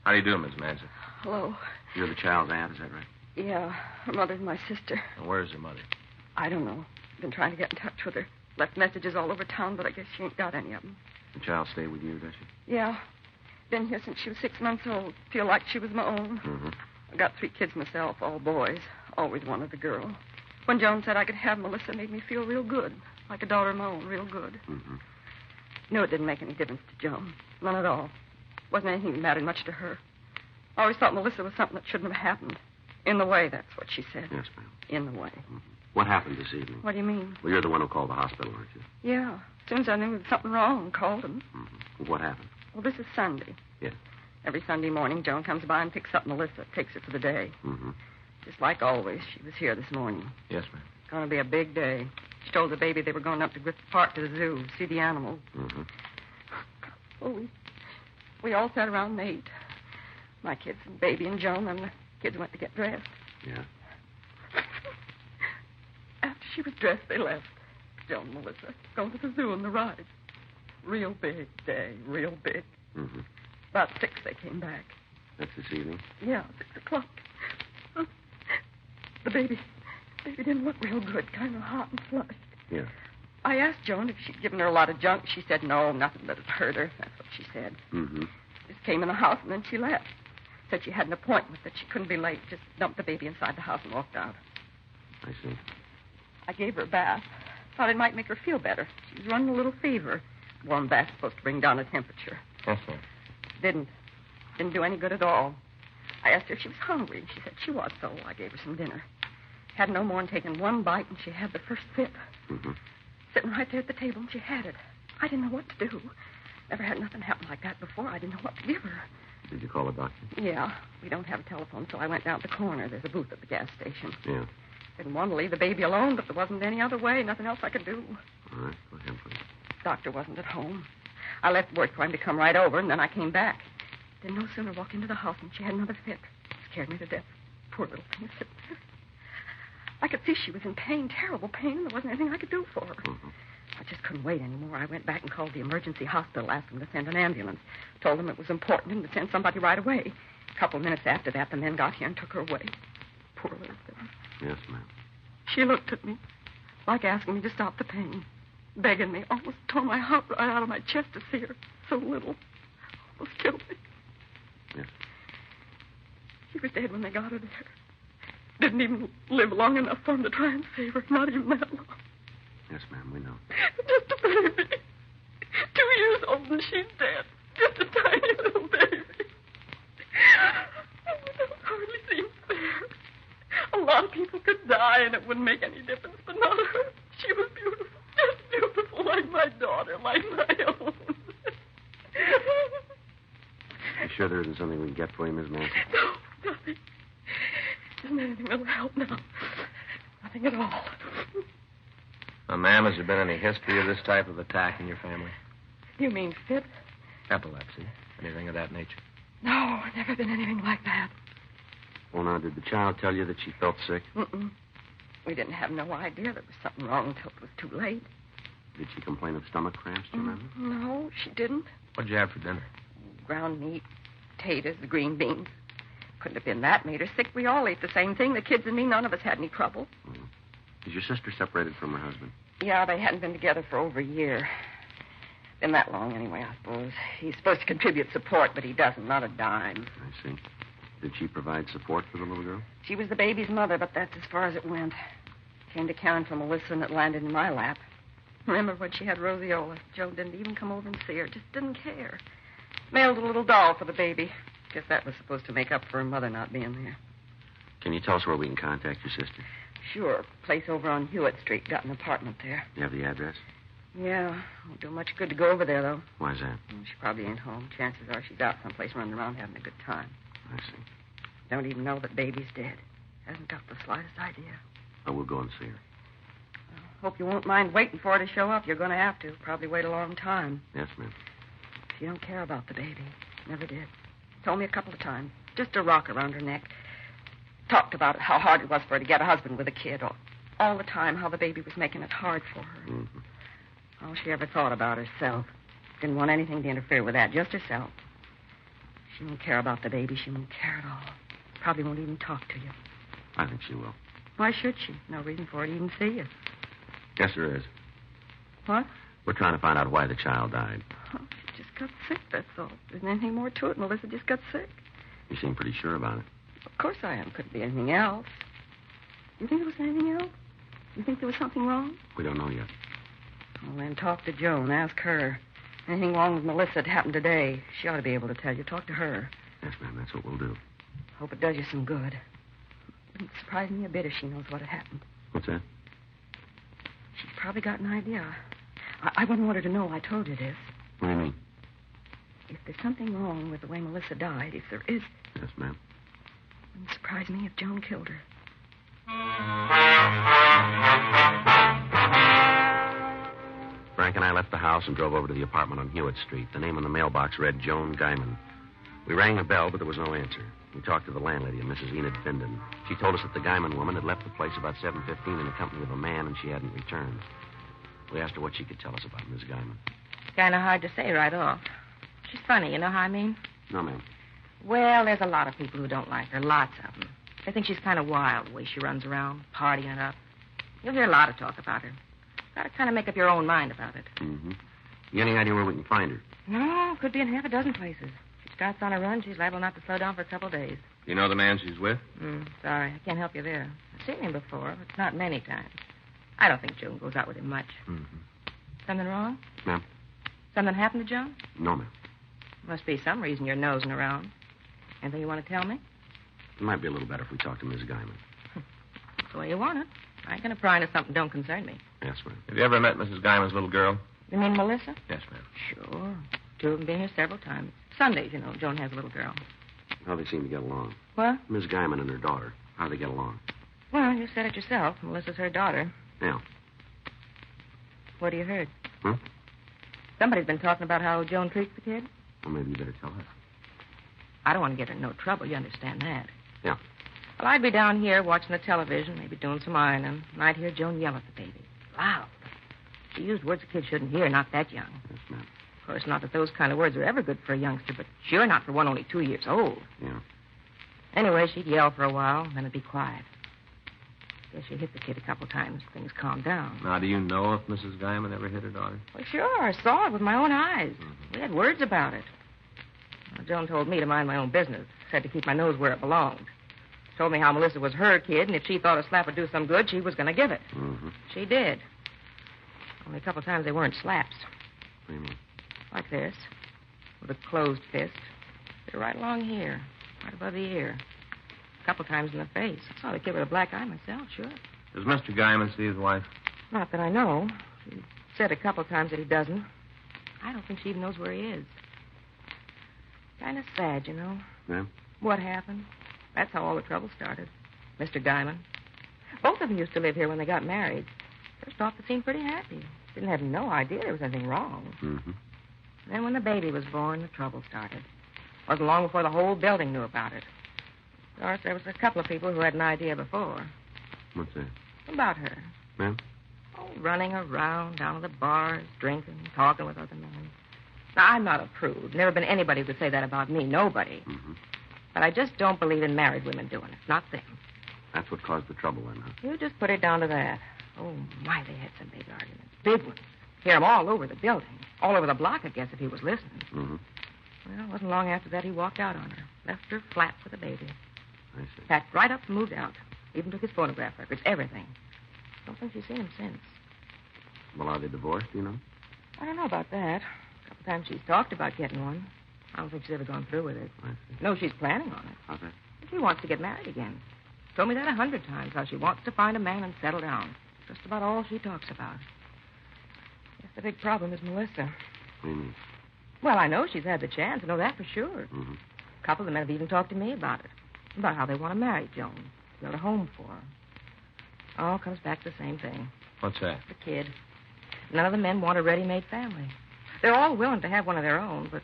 How do you do, Miss Manson? Hello. You're the child's aunt, is that right? Yeah, her mother and my sister. And where's her mother? I don't know. Been trying to get in touch with her. Left messages all over town, but I guess she ain't got any of them. The child stay with you, does she? Yeah. Been here since she was 6 months old. Feel like she was my own. Mm-hmm. I got 3 kids myself, all boys. Always wanted a girl. When Joan said I could have Melissa, it made me feel real good. Like a daughter of my own, real good. Mm-hmm. No, it didn't make any difference to Joan. None at all. Wasn't anything that mattered much to her. I always thought Melissa was something that shouldn't have happened. In the way, that's what she said. Yes, ma'am. In the way. Mm-hmm. What happened this evening? What do you mean? Well, you're the one who called the hospital, aren't you? Yeah. As soon as I knew there was something wrong, I called him. Mm-hmm. What happened? Well, this is Sunday. Yes. Every Sunday morning, Joan comes by and picks up Melissa, takes her for the day. Mm-hmm. Just like always, she was here this morning. Yes, ma'am. Going to be a big day. She told the baby they were going up to Griffith Park to the zoo, see the animals. Mm-hmm. Well, we all sat around and ate. My kids and baby and Joan, and the kids went to get dressed. Yeah. After she was dressed, they left. Joan and Melissa going to the zoo and the ride. Real big day, real big. Mm-hmm. About 6 they came back. That's this evening? Yeah, 6 o'clock. The baby didn't look real good, kind of hot and flushed. Yeah. I asked Joan if she'd given her a lot of junk. She said no, nothing that had hurt her. That's what she said. Mm-hmm. Just came in the house and then she left. Said she had an appointment, that she couldn't be late. Just dumped the baby inside the house and walked out. I see. I gave her a bath. Thought it might make her feel better. She was running a little fever. Warm bath's supposed to bring down her temperature. Yes, ma'am. Didn't do any good at all. I asked her if she was hungry. She said she was, so I gave her some dinner. Had no more than taken one bite, and she had the first fit. Mm-hmm. Sitting right there at the table, and she had it. I didn't know what to do. Never had nothing happen like that before. I didn't know what to give her. Did you call a doctor? Yeah. We don't have a telephone, so I went down to the corner. There's a booth at the gas station. Yeah. Didn't want to leave the baby alone, but there wasn't any other way. Nothing else I could do. All right. Go ahead, please. Doctor wasn't at home. I left word for him to come right over, and then I came back. Didn't no sooner walk into the house than she had another fit. Scared me to death. Poor little thing sitting there. I could see she was in pain, terrible pain, and there wasn't anything I could do for her. Mm-hmm. I just couldn't wait anymore. I went back and called the emergency hospital, asked them to send an ambulance. Told them it was important and to send somebody right away. A couple of minutes after that, the men got here and took her away. Poor little thing. Yes, ma'am. She looked at me, like asking me to stop the pain, begging me, almost tore my heart right out of my chest to see her. So little. Almost killed me. Yes. She was dead when they got her there. Didn't even live long enough for them to try and save her. Not even that long. Yes, ma'am, we know. Just a baby. 2 years old and she's dead. Just a tiny little baby. Oh, it hardly seems fair. A lot of people could die and it wouldn't make any difference, but not her. She was beautiful. Just beautiful, like my daughter, like my own. You sure there isn't something we can get for you, Miss Manson? No, nothing. Isn't anything that'll help now. Nothing at all. Ma'am, has there been any history of this type of attack in your family? You mean fit? Epilepsy? Anything of that nature? No, never been anything like that. Well, now, did the child tell you that she felt sick? Mm-mm. We didn't have no idea there was something wrong until it was too late. Did she complain of stomach cramps, do you remember? No, she didn't. What'd you have for dinner? Ground meat, potatoes, green beans. Couldn't have been that made her sick. We all ate the same thing. The kids and me, none of us had any trouble. Mm-hmm. Is your sister separated from her husband? Yeah, they hadn't been together for over a year. Been that long anyway, I suppose. He's supposed to contribute support, but he doesn't, not a dime. I see. Did she provide support for the little girl? She was the baby's mother, but that's as far as it went. Came to caring for Melissa, and it landed in my lap. Remember when she had roseola? Joan didn't even come over and see her. Just didn't care. Mailed a little doll for the baby. Guess that was supposed to make up for her mother not being there. Can you tell us where we can contact your sister? Sure. Place over on Hewitt Street. Got an apartment there. You have the address? Yeah. Won't do much good to go over there, though. Why's that? She probably ain't home. Chances are she's out someplace running around having a good time. I see. Don't even know that baby's dead. Hasn't got the slightest idea. Oh, we'll go and see her. Hope you won't mind waiting for her to show up. You're going to have to. Probably wait a long time. Yes, ma'am. She don't care about the baby. Never did. Told me a couple of times. Just a rock around her neck. Talked about how hard it was for her to get a husband with a kid. All the time, how the baby was making it hard for her. Mm-hmm. All she ever thought about herself. Didn't want anything to interfere with that. Just herself. She won't care about the baby. She won't care at all. Probably won't even talk to you. I think she will. Why should she? No reason for her to even see you. Yes, there is. What? We're trying to find out why the child died. Oh, she just got sick, that's all. There isn't anything more to it. Melissa just got sick. You seem pretty sure about it. Of course I am. Couldn't be anything else. You think there was anything else? You think there was something wrong? We don't know yet. Well, then talk to Joan. Ask her. Anything wrong with Melissa that happened today, she ought to be able to tell you. Talk to her. Yes, ma'am, that's what we'll do. Hope it does you some good. Wouldn't surprise me a bit if she knows what had happened. What's that? She's probably got an idea. I wouldn't want her to know I told you this. What do you mean? If there's something wrong with the way Melissa died, if there is, Yes, ma'am. it wouldn't surprise me if Joan killed her. Frank and I left the house and drove over to the apartment on Hewitt Street. The name on the mailbox read Joan Guyman. We rang the bell, but there was no answer. We talked to the landlady, a Mrs. Enid Findon. She told us that the Guyman woman had left the place about 7:15 in the company of a man, and she hadn't returned. We asked her what she could tell us about Miss Guyman. Kind of hard to say right off. She's funny, you know how I mean? No, ma'am. Well, there's a lot of people who don't like her, lots of them. They think she's kind of wild, the way she runs around, partying up. You'll hear a lot of talk about her. Got to kind of make up your own mind about it. Mm-hmm. You any idea where we can find her? No, could be in half a dozen places. If she starts on a run, she's liable not to slow down for a couple of days. Do you know the man she's with? Sorry, I can't help you there. I've seen him before, but not many times. I don't think Joan goes out with him much. Mm-hmm. Something wrong? Ma'am? Something happened to Joan? No, ma'am. Must be some reason you're nosing around. Anything you want to tell me? It might be a little better if we talk to Miss Guyman. That's the way you want it. I ain't going to pry into something that don't concern me. Yes, ma'am. Have you ever met Mrs. Guyman's little girl? You mean Melissa? Yes, ma'am. Sure. Two of them been here several times. Sundays, you know, Joan has a little girl. How they seem to get along. What? Miss Guyman and her daughter. How they get along. Well, you said it yourself. Melissa's her daughter. Yeah. What have you heard? Huh? Somebody's been talking about how Joan treats the kid. Well, maybe you better tell her. I don't want to get her in no trouble. You understand that? Yeah. Well, I'd be down here watching the television, maybe doing some ironing, and I'd hear Joan yell at the baby. Loud. She used words a kid shouldn't hear, not that young. Yes, ma'am. Of course, not that those kind of words are ever good for a youngster, but sure not for one only 2 years old. Yeah. Anyway, she'd yell for a while, then it'd be quiet. Guess she hit the kid a couple times. Things calmed down. Now, do you know if Mrs. Guyman ever hit her daughter? Well, sure. I saw it with my own eyes. We had words about it. Well, Joan told me to mind my own business. Said to keep my nose where it belonged. Told me how Melissa was her kid, and if she thought a slap would do some good, she was going to give it. Mm-hmm. She did. Only a couple times they weren't slaps. What do you mean? Like this. With a closed fist. They're right along here. Right above the ear. A couple times in the face. I saw the kid with a black eye myself, sure. Does Mr. Guyman see his wife? Not that I know. She said a couple times that he doesn't. I don't think she even knows where he is. Kind of sad, you know. Yeah? What happened? That's how all the trouble started. Mr. Guyman. Both of them used to live here when they got married. First off, they seemed pretty happy. Didn't have no idea there was anything wrong. Mm-hmm. Then when the baby was born, the trouble started. Wasn't long before the whole building knew about it. Of course, there was a couple of people who had an idea before. What's that? About her. Ma'am? Oh, running around, down to the bars, drinking, talking with other men. Now, I'm not a prude. Never been anybody who could say that about me. Nobody. Mm-hmm. But I just don't believe in married women doing it. Not them. That's what caused the trouble then, huh? You just put it down to that. Oh, my, they had some big arguments. Big ones. Hear them all over the building. All over the block, I guess, if he was listening. Mm-hmm. Well, it wasn't long after that he walked out on her. Left her flat with a baby. I see. Packed right up and moved out. Even took his phonograph records, everything. Don't think she's seen him since. Well, are they divorced, do you know? I don't know about that. A couple times she's talked about getting one. I don't think she's ever gone through with it. I see. No, she's planning on it. How's that? She wants to get married again. Told me that 100 times, how she wants to find a man and settle down. Just about all she talks about. Guess the big problem is Melissa. What do you mean? Well, I know she's had the chance. I know that for sure. Mm-hmm. A couple of the men have even talked to me about it. About how they want to marry Joan. Build a home for her. All comes back to the same thing. What's that? The kid. None of the men want a ready-made family. They're all willing to have one of their own, but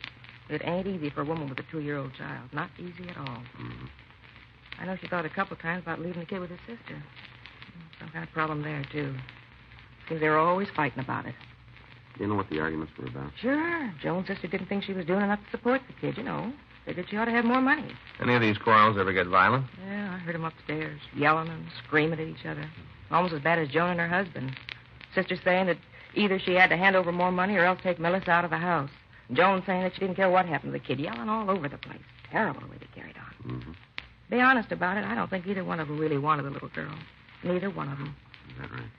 it ain't easy for a woman with a 2-year-old child. Not easy at all. Mm-hmm. I know she thought a couple times about leaving the kid with his sister. Some kind of problem there, too. Seems they were always fighting about it. Do you know what the arguments were about? Sure. Joan's sister didn't think she was doing enough to support the kid, you know. Figured she ought to have more money. Any of these quarrels ever get violent? Yeah, I heard them upstairs, yelling and screaming at each other. Almost as bad as Joan and her husband. Sister saying that either she had to hand over more money or else take Melissa out of the house. Joan saying that she didn't care what happened to the kid, yelling all over the place. Terrible the way they carried on. Mm-hmm. Be honest about it, I don't think either one of them really wanted the little girl. Neither one of them. Is that right?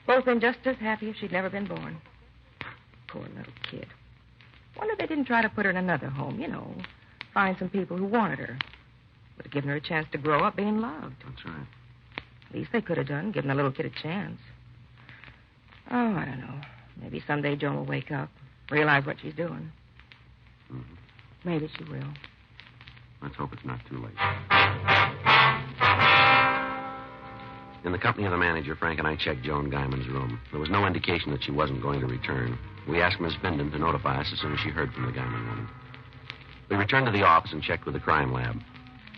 Both been just as happy if she'd never been born. Poor little kid. Wonder they didn't try to put her in another home, find some people who wanted her. Would have given her a chance to grow up being loved. That's right. Least they could have done, given the little kid a chance. Oh, I don't know. Maybe someday Joan will wake up, realize what she's doing. Mm-hmm. Maybe she will. Let's hope it's not too late. In the company of the manager, Frank and I checked Joan Guyman's room. There was no indication that she wasn't going to return. We asked Miss Bindon to notify us as soon as she heard from the Guyman woman. We returned to the office and checked with the crime lab.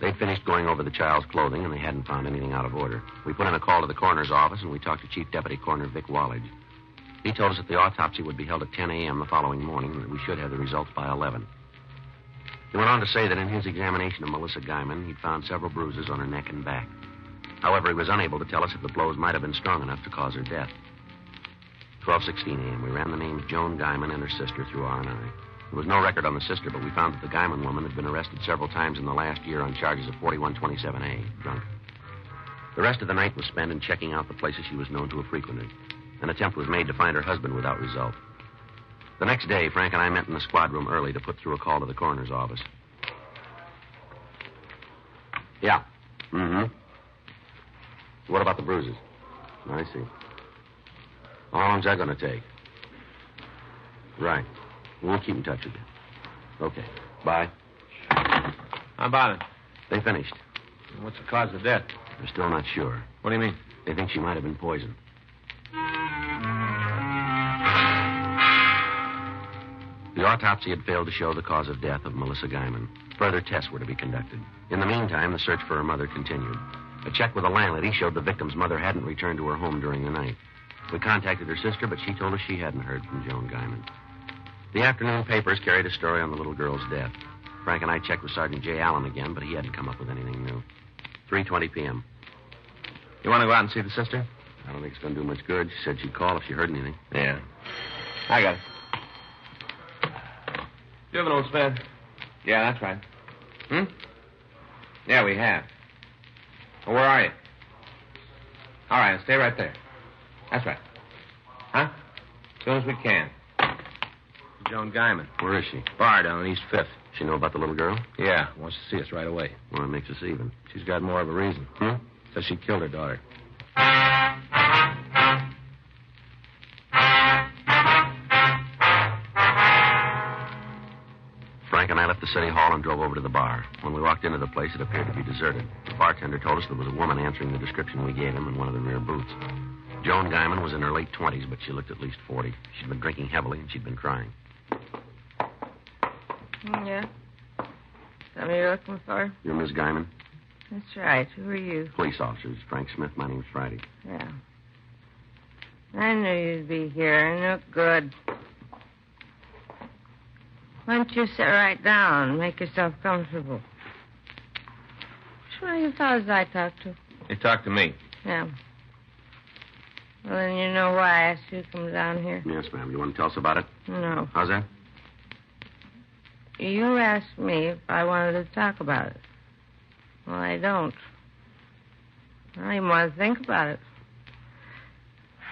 They'd finished going over the child's clothing, and they hadn't found anything out of order. We put in a call to the coroner's office, and we talked to Chief Deputy Coroner Vic Wallage. He told us that the autopsy would be held at 10 a.m. the following morning, and that we should have the results by 11. He went on to say that in his examination of Melissa Guyman, he'd found several bruises on her neck and back. However, he was unable to tell us if the blows might have been strong enough to cause her death. 12:16 a.m., we ran the names Joan Guyman and her sister through R&I. There was no record on the sister, but we found that the Guyman woman had been arrested several times in the last year on charges of 4127A, drunk. The rest of the night was spent in checking out the places she was known to have frequented. An attempt was made to find her husband without result. The next day, Frank and I met in the squad room early to put through a call to the coroner's office. Yeah. Mm-hmm. What about the bruises? I see. How long's that going to take? Right. We'll keep in touch with you. Okay. Bye. How about it? They finished. What's the cause of death? They're still not sure. What do you mean? They think she might have been poisoned. The autopsy had failed to show the cause of death of Melissa Guyman. Further tests were to be conducted. In the meantime, the search for her mother continued. A check with the landlady showed the victim's mother hadn't returned to her home during the night. We contacted her sister, but she told us she hadn't heard from Joan Guyman. The afternoon papers carried a story on the little girl's death. Frank and I checked with Sergeant J. Allen again, but he hadn't come up with anything new. 3:20 p.m. You want to go out and see the sister? I don't think it's going to do much good. She said she'd call if she heard anything. Yeah. I got it. You have an old spare? Yeah, that's right. Yeah, we have. Well, where are you? All right, stay right there. That's right. Huh? As soon as we can. Joan Guyman. Where is she? Bar down on East 5th. She know about the little girl? Yeah, wants to see us right away. Well, that makes us even. She's got more of a reason. Says she killed her daughter. Frank and I left the city hall and drove over to the bar. When we walked into the place, it appeared to be deserted. The bartender told us there was a woman answering the description we gave him in one of the rear booths. Joan Guyman was in her late 20s, but she looked at least 40. She'd been drinking heavily, and she'd been crying. Yeah? Somebody you're looking for? You're Miss Guyman? That's right. Who are you? Police officers. Frank Smith. My name's Friday. Yeah. I knew you'd be here. I look good. Why don't you sit right down and make yourself comfortable? Which one of you fellas I talked to? You talked to me. Yeah. Well, then you know why I asked you to come down here. Yes, ma'am. You want to tell us about it? No. How's that? You asked me if I wanted to talk about it. Well, I don't. I don't even want to think about it.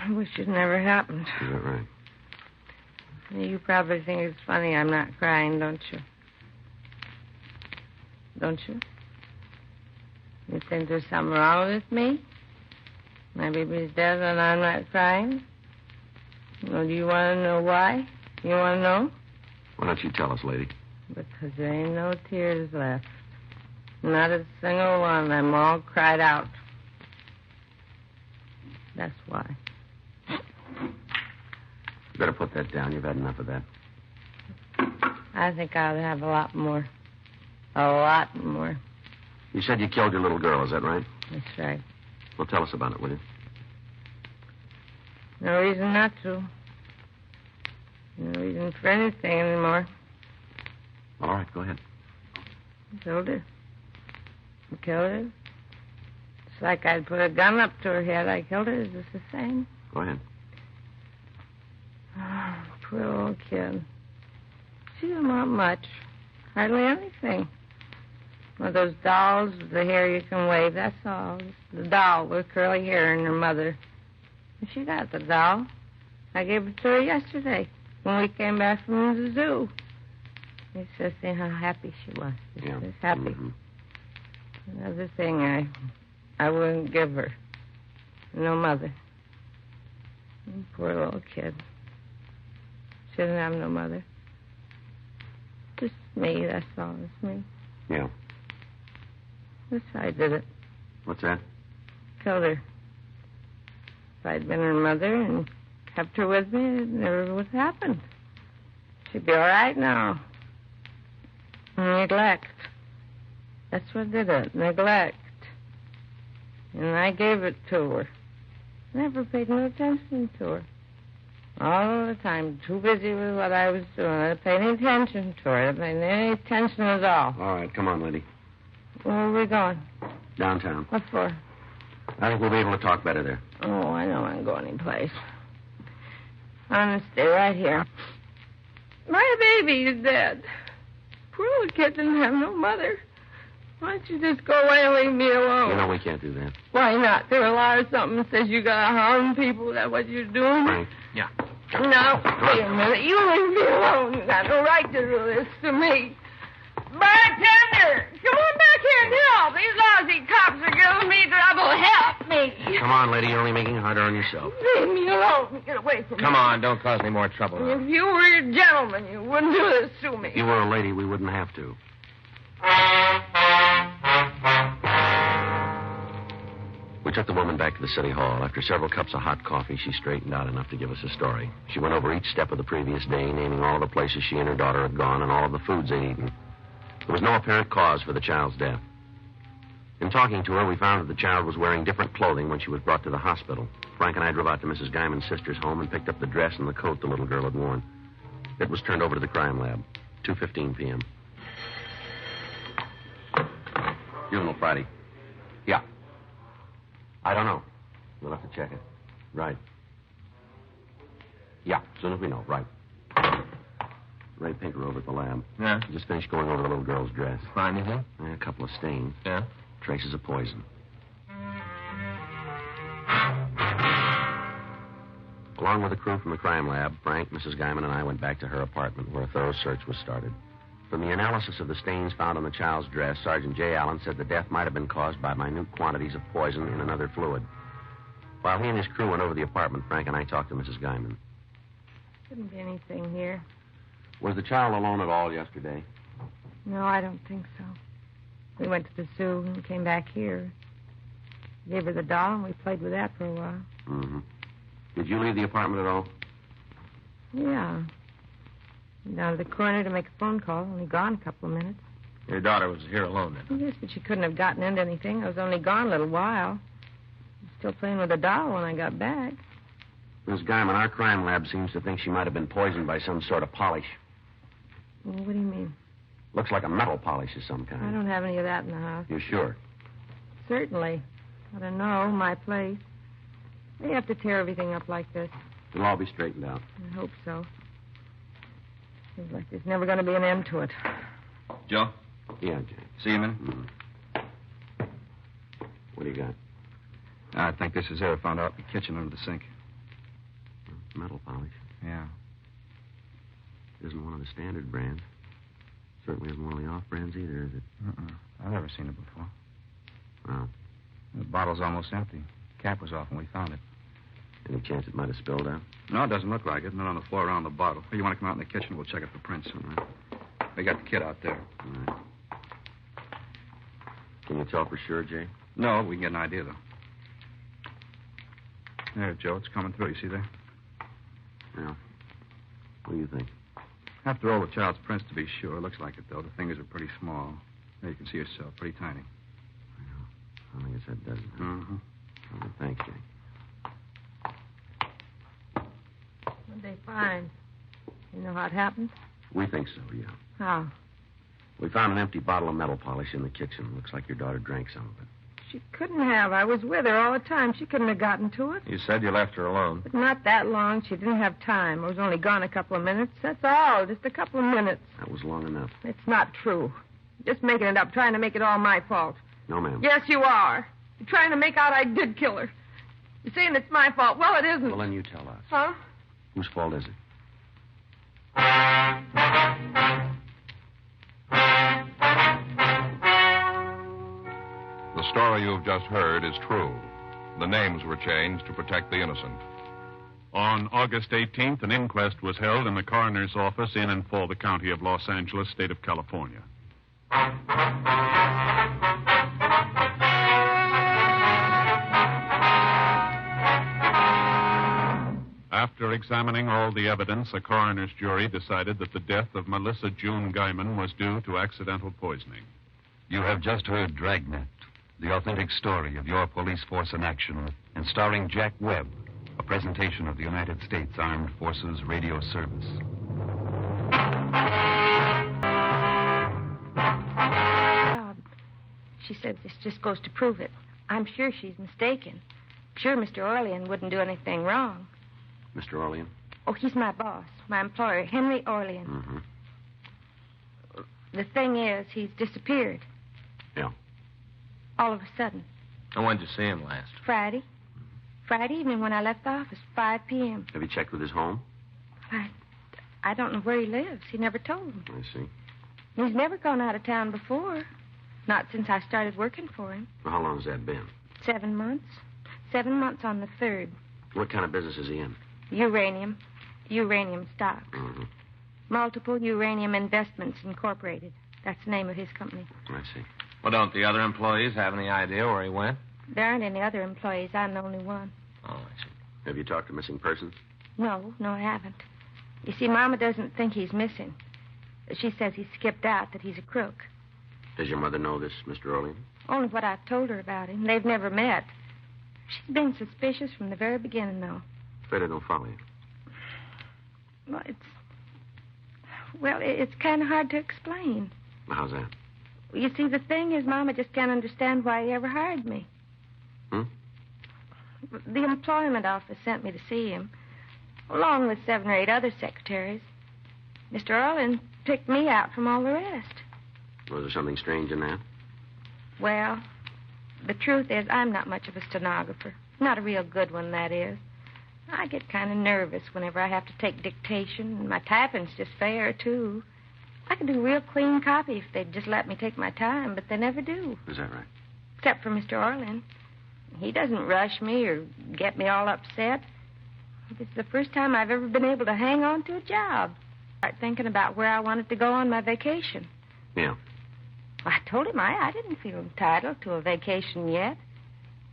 I wish it never happened. Is that right? You probably think it's funny I'm not crying, don't you? Don't you? You think there's something wrong with me? My baby's dead and I'm not crying? Well, do you want to know why? You want to know? Why don't you tell us, lady? Because there ain't no tears left. Not a single one. I'm all cried out. That's why. You better put that down. You've had enough of that. I think I'll have a lot more. A lot more. You said you killed your little girl, is that right? That's right. Well, tell us about it, will you? No reason not to. No reason for anything anymore. All right, go ahead. I killed her. I killed her. It's like I'd put a gun up to her head. I killed her. Is this the same? Go ahead. Oh, poor old kid. She didn't want much. Hardly anything. One of those dolls with the hair you can wave, that's all. The doll with curly hair and her mother. And she got the doll. I gave it to her yesterday when we came back from the zoo. It's just saying how happy she was. She's Yeah. just happy. Mhm. Another thing I wouldn't give her. No mother. Poor little kid. She doesn't have no mother. Just me, that's all. It's me. Yeah. Yes, I did it. What's that? Killed her. If I'd been her mother and kept her with me, it never would have happened. She'd be all right now. Neglect. That's what did it. Neglect. And I gave it to her. Never paid no attention to her. All the time, too busy with what I was doing. I didn't pay any attention to her. I didn't pay any attention at all. All right, come on, lady. Where are we going? Downtown. What for? I think we'll be able to talk better there. Oh, I don't want to go anyplace. I'm going to stay right here. My baby is dead. Poor little kid didn't have no mother. Why don't you just go away and leave me alone? You know we can't do that. Why not? There a law or something that says you got to harm people. Is that what you're doing? Frank. Yeah. No, wait a minute. You leave me alone. You got no right to do this to me. Bartender, come on back here and help. These lousy cops are giving me trouble. Help me. Come on, lady. You're only making it harder on yourself. Leave me alone. Get away from me. Come on, don't cause any more trouble now. If you were a gentleman, you wouldn't do this to me. If you were a lady, we wouldn't have to. We took the woman back to the city hall. After several cups of hot coffee, she straightened out enough to give us a story. She went over each step of the previous day, naming all the places she and her daughter had gone and all of the foods they'd eaten. There was no apparent cause for the child's death. In talking to her, we found that the child was wearing different clothing when she was brought to the hospital. Frank and I drove out to Mrs. Guyman's sister's home and picked up the dress and the coat the little girl had worn. It was turned over to the crime lab, 2:15 p.m. Funeral Friday. Yeah. I don't know. We'll have to check it. Right. Yeah, as soon as we know. Right. Ray Pinker over at the lab. Yeah? Just finished going over the little girl's dress. Find anything? A couple of stains. Yeah? Traces of poison. Along with the crew from the crime lab, Frank, Mrs. Guyman, and I went back to her apartment where a thorough search was started. From the analysis of the stains found on the child's dress, Sergeant J. Allen said the death might have been caused by minute quantities of poison in another fluid. While he and his crew went over the apartment, Frank and I talked to Mrs. Guyman. Couldn't be anything here. Was the child alone at all yesterday? No, I don't think so. We went to the zoo and came back here. Gave her the doll, and we played with that for a while. Mm-hmm. Did you leave the apartment at all? Yeah. Went down to the corner to make a phone call. Only gone a couple of minutes. Your daughter was here alone then? Yes, but she couldn't have gotten into anything. I was only gone a little while. I was still playing with the doll when I got back. Miss Guyman, our crime lab seems to think she might have been poisoned by some sort of polish. Well, what do you mean? Looks like a metal polish of some kind. I don't have any of that in the house. You're sure? Certainly. I don't know. My place. They have to tear everything up like this. It'll all be straightened out. I hope so. Seems like there's never going to be an end to it. Joe? Yeah, Jay. See you a minute? What do you got? I think this is it. I found out in the kitchen under the sink. Metal polish. Yeah. It isn't one of the standard brands. Certainly isn't one of the off brands either, is it? I've never seen it before. Well, The bottle's almost empty. Cap was off when we found it. any chance it might have spilled out? No, it doesn't look like it. Not on the floor around the bottle. Hey, you want to come out in the kitchen? We'll check it for prints. All right. We got the kid out there. All right. Can you tell for sure, Jay? No, we can get an idea, though. There, Joe, it's coming through. You see there? Yeah. What do you think? Have to roll the child's prints to be sure. Looks like it, though. The fingers are pretty small. There, you can see yourself. Pretty tiny. I guess that does it. Mm-hmm. Okay, thanks, Jay. What'd they find? You know how it happened? We think so, yeah. How? We found an empty bottle of metal polish in the kitchen. Looks like your daughter drank some of it. She couldn't have. I was with her all the time. She couldn't have gotten to it. You said you left her alone. But not that long. She didn't have time. I was only gone a couple of minutes. That's all. Just a couple of minutes. That was long enough. It's not true. Just making it up, trying to make it all my fault. No, ma'am. Yes, you are. You're trying to make out I did kill her. You're saying it's my fault. Well, it isn't. Well, then you tell us. Huh? Whose fault is it? The story you've just heard is true. The names were changed to protect the innocent. On August 18th, an inquest was held in the coroner's office in and for the county of Los Angeles, state of California. After examining all the evidence, a coroner's jury decided that the death of Melissa June Guyman was due to accidental poisoning. You have just heard Dragnet, the authentic story of your police force in action, and starring Jack Webb, a presentation of the United States Armed Forces Radio Service. She says this just goes to prove it. I'm sure she's mistaken. Sure, Mr. Orlean wouldn't do anything wrong. Mr. Orlean? Oh, he's my boss, my employer, Henry Orlean. Mm-hmm. The thing is, he's disappeared. Yeah. All of a sudden. And when did you see him last? Friday. Friday evening when I left the office, 5 p.m. Have you checked with his home? I don't know where he lives. He never told me. I see. He's never gone out of town before. Not since I started working for him. Well, how long has that been? 7 months. 7 months on the 3rd. What kind of business is he in? Uranium stocks. Mm-hmm. Multiple Uranium Investments Incorporated. That's the name of his company. I see. Well, don't the other employees have any idea where he went? There aren't any other employees. I'm the only one. Oh, I see. Have you talked to missing persons? No, I haven't. You see, Mama doesn't think he's missing. She says he skipped out, that he's a crook. Does your mother know this, Mr. Orlean? Only what I've told her about him. They've never met. She's been suspicious from the very beginning, though. Afraid I don't follow you. Well, it's kind of hard to explain. Well, how's that? You see, the thing is, Mama just can't understand why he ever hired me. The employment office sent me to see him, along with 7 or 8 other secretaries. Mr. Orlean picked me out from all the rest. Was there something strange in that? Well, the truth is, I'm not much of a stenographer. Not a real good one, that is. I get kind of nervous whenever I have to take dictation, and my typing's just fair, too. I could do real clean copy if they'd just let me take my time, but they never do. Is that right? Except for Mr. Orlean. He doesn't rush me or get me all upset. It's the first time I've ever been able to hang on to a job. Start thinking about where I wanted to go on my vacation. Yeah. I told him I didn't feel entitled to a vacation yet.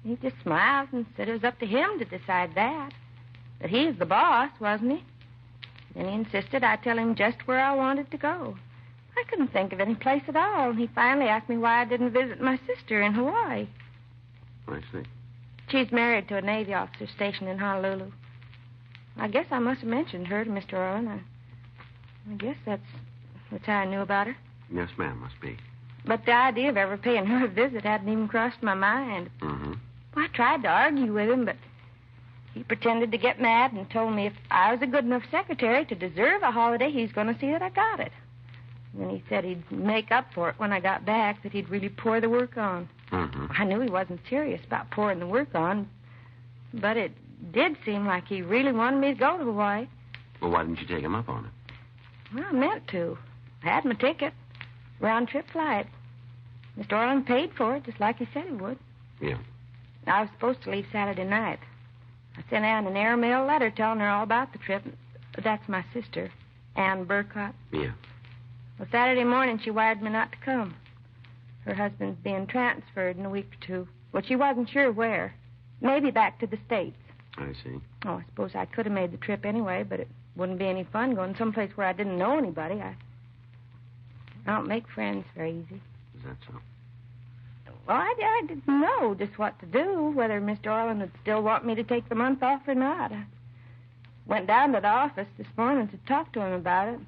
He just smiled and said it was up to him to decide that. That he's the boss, wasn't he? Then he insisted I tell him just where I wanted to go. I couldn't think of any place at all, and he finally asked me why I didn't visit my sister in Hawaii. I see. She's married to a Navy officer stationed in Honolulu. I guess I must have mentioned her to Mr. Orlean. I guess that's how I knew about her. Yes, ma'am, must be. But the idea of ever paying her a visit hadn't even crossed my mind. Mm-hmm. Well, I tried to argue with him, but he pretended to get mad and told me if I was a good enough secretary to deserve a holiday, he's going to see that I got it. And then he said he'd make up for it when I got back, that he'd really pour the work on. Mm-hmm. I knew he wasn't serious about pouring the work on, but it did seem like he really wanted me to go to Hawaii. Well, why didn't you take him up on it? Well, I meant to. I had my ticket. Round-trip flight. Mr. Orlean paid for it, just like he said he would. Yeah. I was supposed to leave Saturday night. I sent Ann an airmail letter telling her all about the trip. That's my sister, Ann Burcott. Yeah. Well, Saturday morning, she wired me not to come. Her husband's being transferred in a week or 2. Well, she wasn't sure where. Maybe back to the States. I see. Oh, I suppose I could have made the trip anyway, but it wouldn't be any fun going someplace where I didn't know anybody. I don't make friends very easy. Is that so? Well, I didn't know just what to do, whether Mr. Orlean would still want me to take the month off or not. I went down to the office this morning to talk to him about it.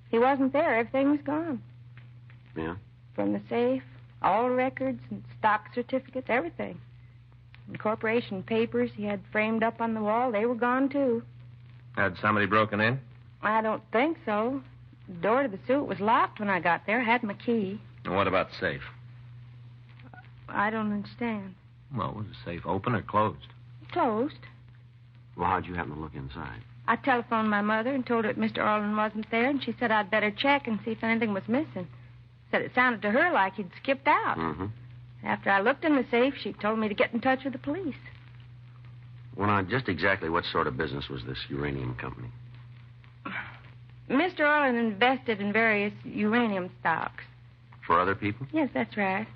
He wasn't there. Everything was gone. Yeah? From the safe, all records and stock certificates, everything. And corporation papers he had framed up on the wall, they were gone, too. Had somebody broken in? I don't think so. The door to the suite was locked when I got there. I had my key. And what about the safe? I don't understand. Well, was the safe open or closed? Closed. Well, how'd you happen to look inside? I telephoned my mother and told her that Mr. Orlean wasn't there, and she said I'd better check and see if anything was missing. Said it sounded to her like he'd skipped out. Mm-hmm. After I looked in the safe, she told me to get in touch with the police. Well, now, just exactly what sort of business was this uranium company? Mr. Orland invested in various uranium stocks. For other people? Yes, that's right.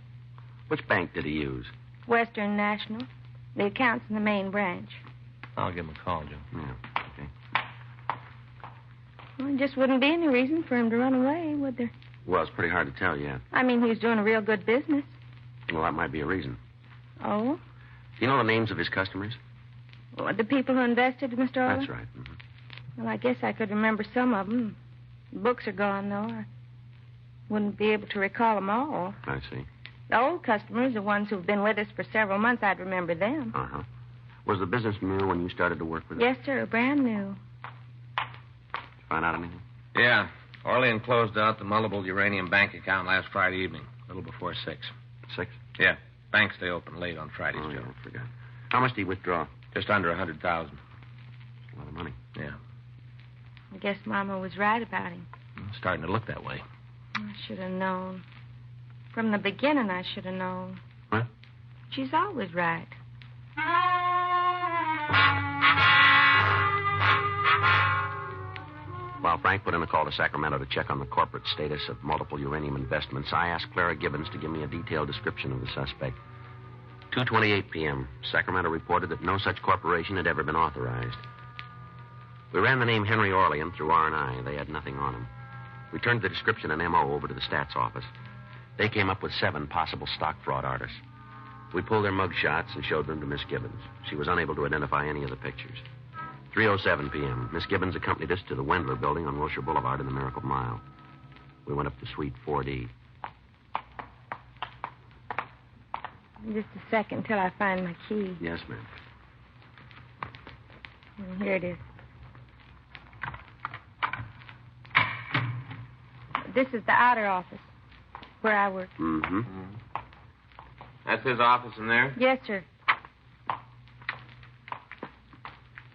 Which bank did he use? Western National. The account's in the main branch. I'll give him a call, Joe. Yeah, okay. Well, there just wouldn't be any reason for him to run away, would there? Well, it's pretty hard to tell yet. I mean, he was doing a real good business. Well, that might be a reason. Oh? Do you know the names of his customers? Well, the people who invested, Mr. Orland? That's right. Mm-hmm. Well, I guess I could remember some of them. The books are gone, though. I wouldn't be able to recall them all. I see. The old customers, the ones who've been with us for several months, I'd remember them. Uh-huh. Was the business new when you started to work with it? Yes, sir, brand new. Find out anything? Yeah. Orlean closed out the multiple uranium bank account last Friday evening, a little before 6. 6? Yeah. Banks stay open late on Fridays, Oh, Joe. yeah, I forgot. How much did he withdraw? Just under 100,000. A lot of money. Yeah. I guess Mama was right about him. Starting to look that way. I should have known. From the beginning, I should have known. What? She's always right. While Frank put in a call to Sacramento to check on the corporate status of multiple uranium investments, I asked Clara Gibbons to give me a detailed description of the suspect. 2:28 p.m., Sacramento reported that no such corporation had ever been authorized. We ran the name Henry Orlean through R&I. They had nothing on him. We turned the description and M.O. over to the stats office. They came up with 7 possible stock fraud artists. We pulled their mug shots and showed them to Miss Gibbons. She was unable to identify any of the pictures. 3:07 p.m., Miss Gibbons accompanied us to the Wendler building on Wilshire Boulevard in the Miracle Mile. We went up to Suite 4D. Just a second till I find my key. Yes, ma'am. Here it is. This is the outer office where I work. Mm-hmm. That's his office in there? Yes, sir.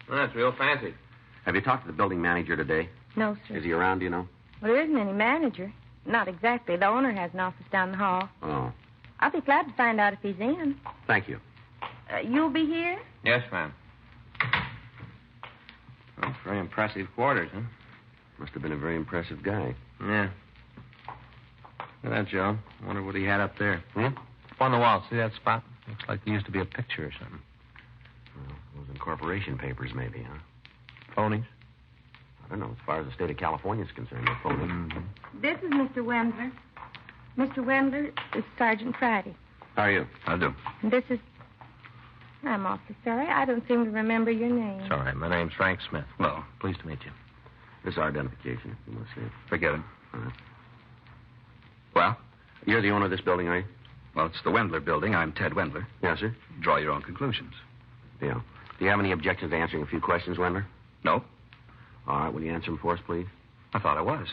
Well, that's real fancy. Have you talked to the building manager today? No, sir. Is he around, do you know? Well, there isn't any manager. Not exactly. The owner has an office down the hall. Oh. I'll be glad to find out if he's in. Thank you. You'll be here? Yes, ma'am. Well, very impressive quarters, huh? Must have been a very impressive guy. Yeah. Look at that, Joe. Wonder what he had up there. Hmm? Up on the wall. See that spot? Looks like there used to be a picture or something. Well, those incorporation papers, maybe, huh? Phonies? I don't know. As far as the state of California is concerned, they're phony. Mm-hmm. This is Mr. Wendler. Mr. Wendler is Sergeant Friday. How are you? I do. And this is... I'm awfully sorry. I don't seem to remember your name. It's all right. My name's Frank Smith. Well, pleased to meet you. This is our identification, if you want to see it. Forget it. All right. Well? You're the owner of this building, are you? Well, it's the Wendler building. I'm Ted Wendler. Yes, sir. Draw your own conclusions. Yeah. Do you have any objections to answering a few questions, Wendler? No? All right. Will you answer them for us, please? I thought I was.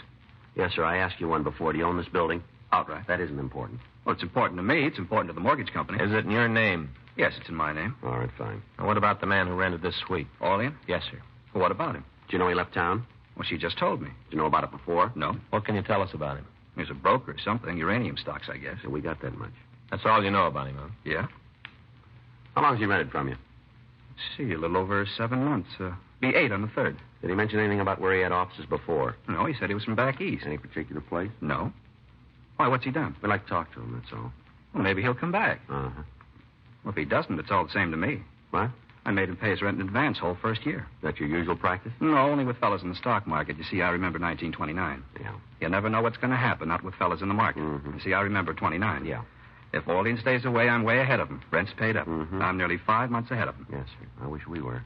Yes, sir. I asked you one before. Do you own this building? Outright. That isn't important. Well, it's important to me. It's important to the mortgage company. Is it in your name? Yes, it's in my name. All right, fine. Now, what about the man who rented this suite? Orlean? Yes, sir. Well, what about him? Do you know he left town? Well, she just told me. Did you know about it before? No. What can you tell us about him? He's a broker or something. Uranium stocks, I guess. Yeah, we got that much. That's all you know about him, huh? Yeah? How long has he rented from you? Let's see, a little over 7 months. Be 8 on the 3rd. Did he mention anything about where he had offices before? No, he said he was from back east. Any particular place? No. Why, what's he done? We'd like to talk to him, that's all. Well, maybe he'll come back. Uh-huh. Well, if he doesn't, it's all the same to me. What? I made him pay his rent in advance whole first year. Is that your usual practice? No, only with fellas in the stock market. You see, I remember 1929. Yeah. You never know what's going to happen, not with fellas in the market. Mm-hmm. You see, I remember 29. Yeah. If Orlean stays away, I'm way ahead of him. Rent's paid up. Mm-hmm. I'm nearly 5 months ahead of him. Yes, sir. I wish we were.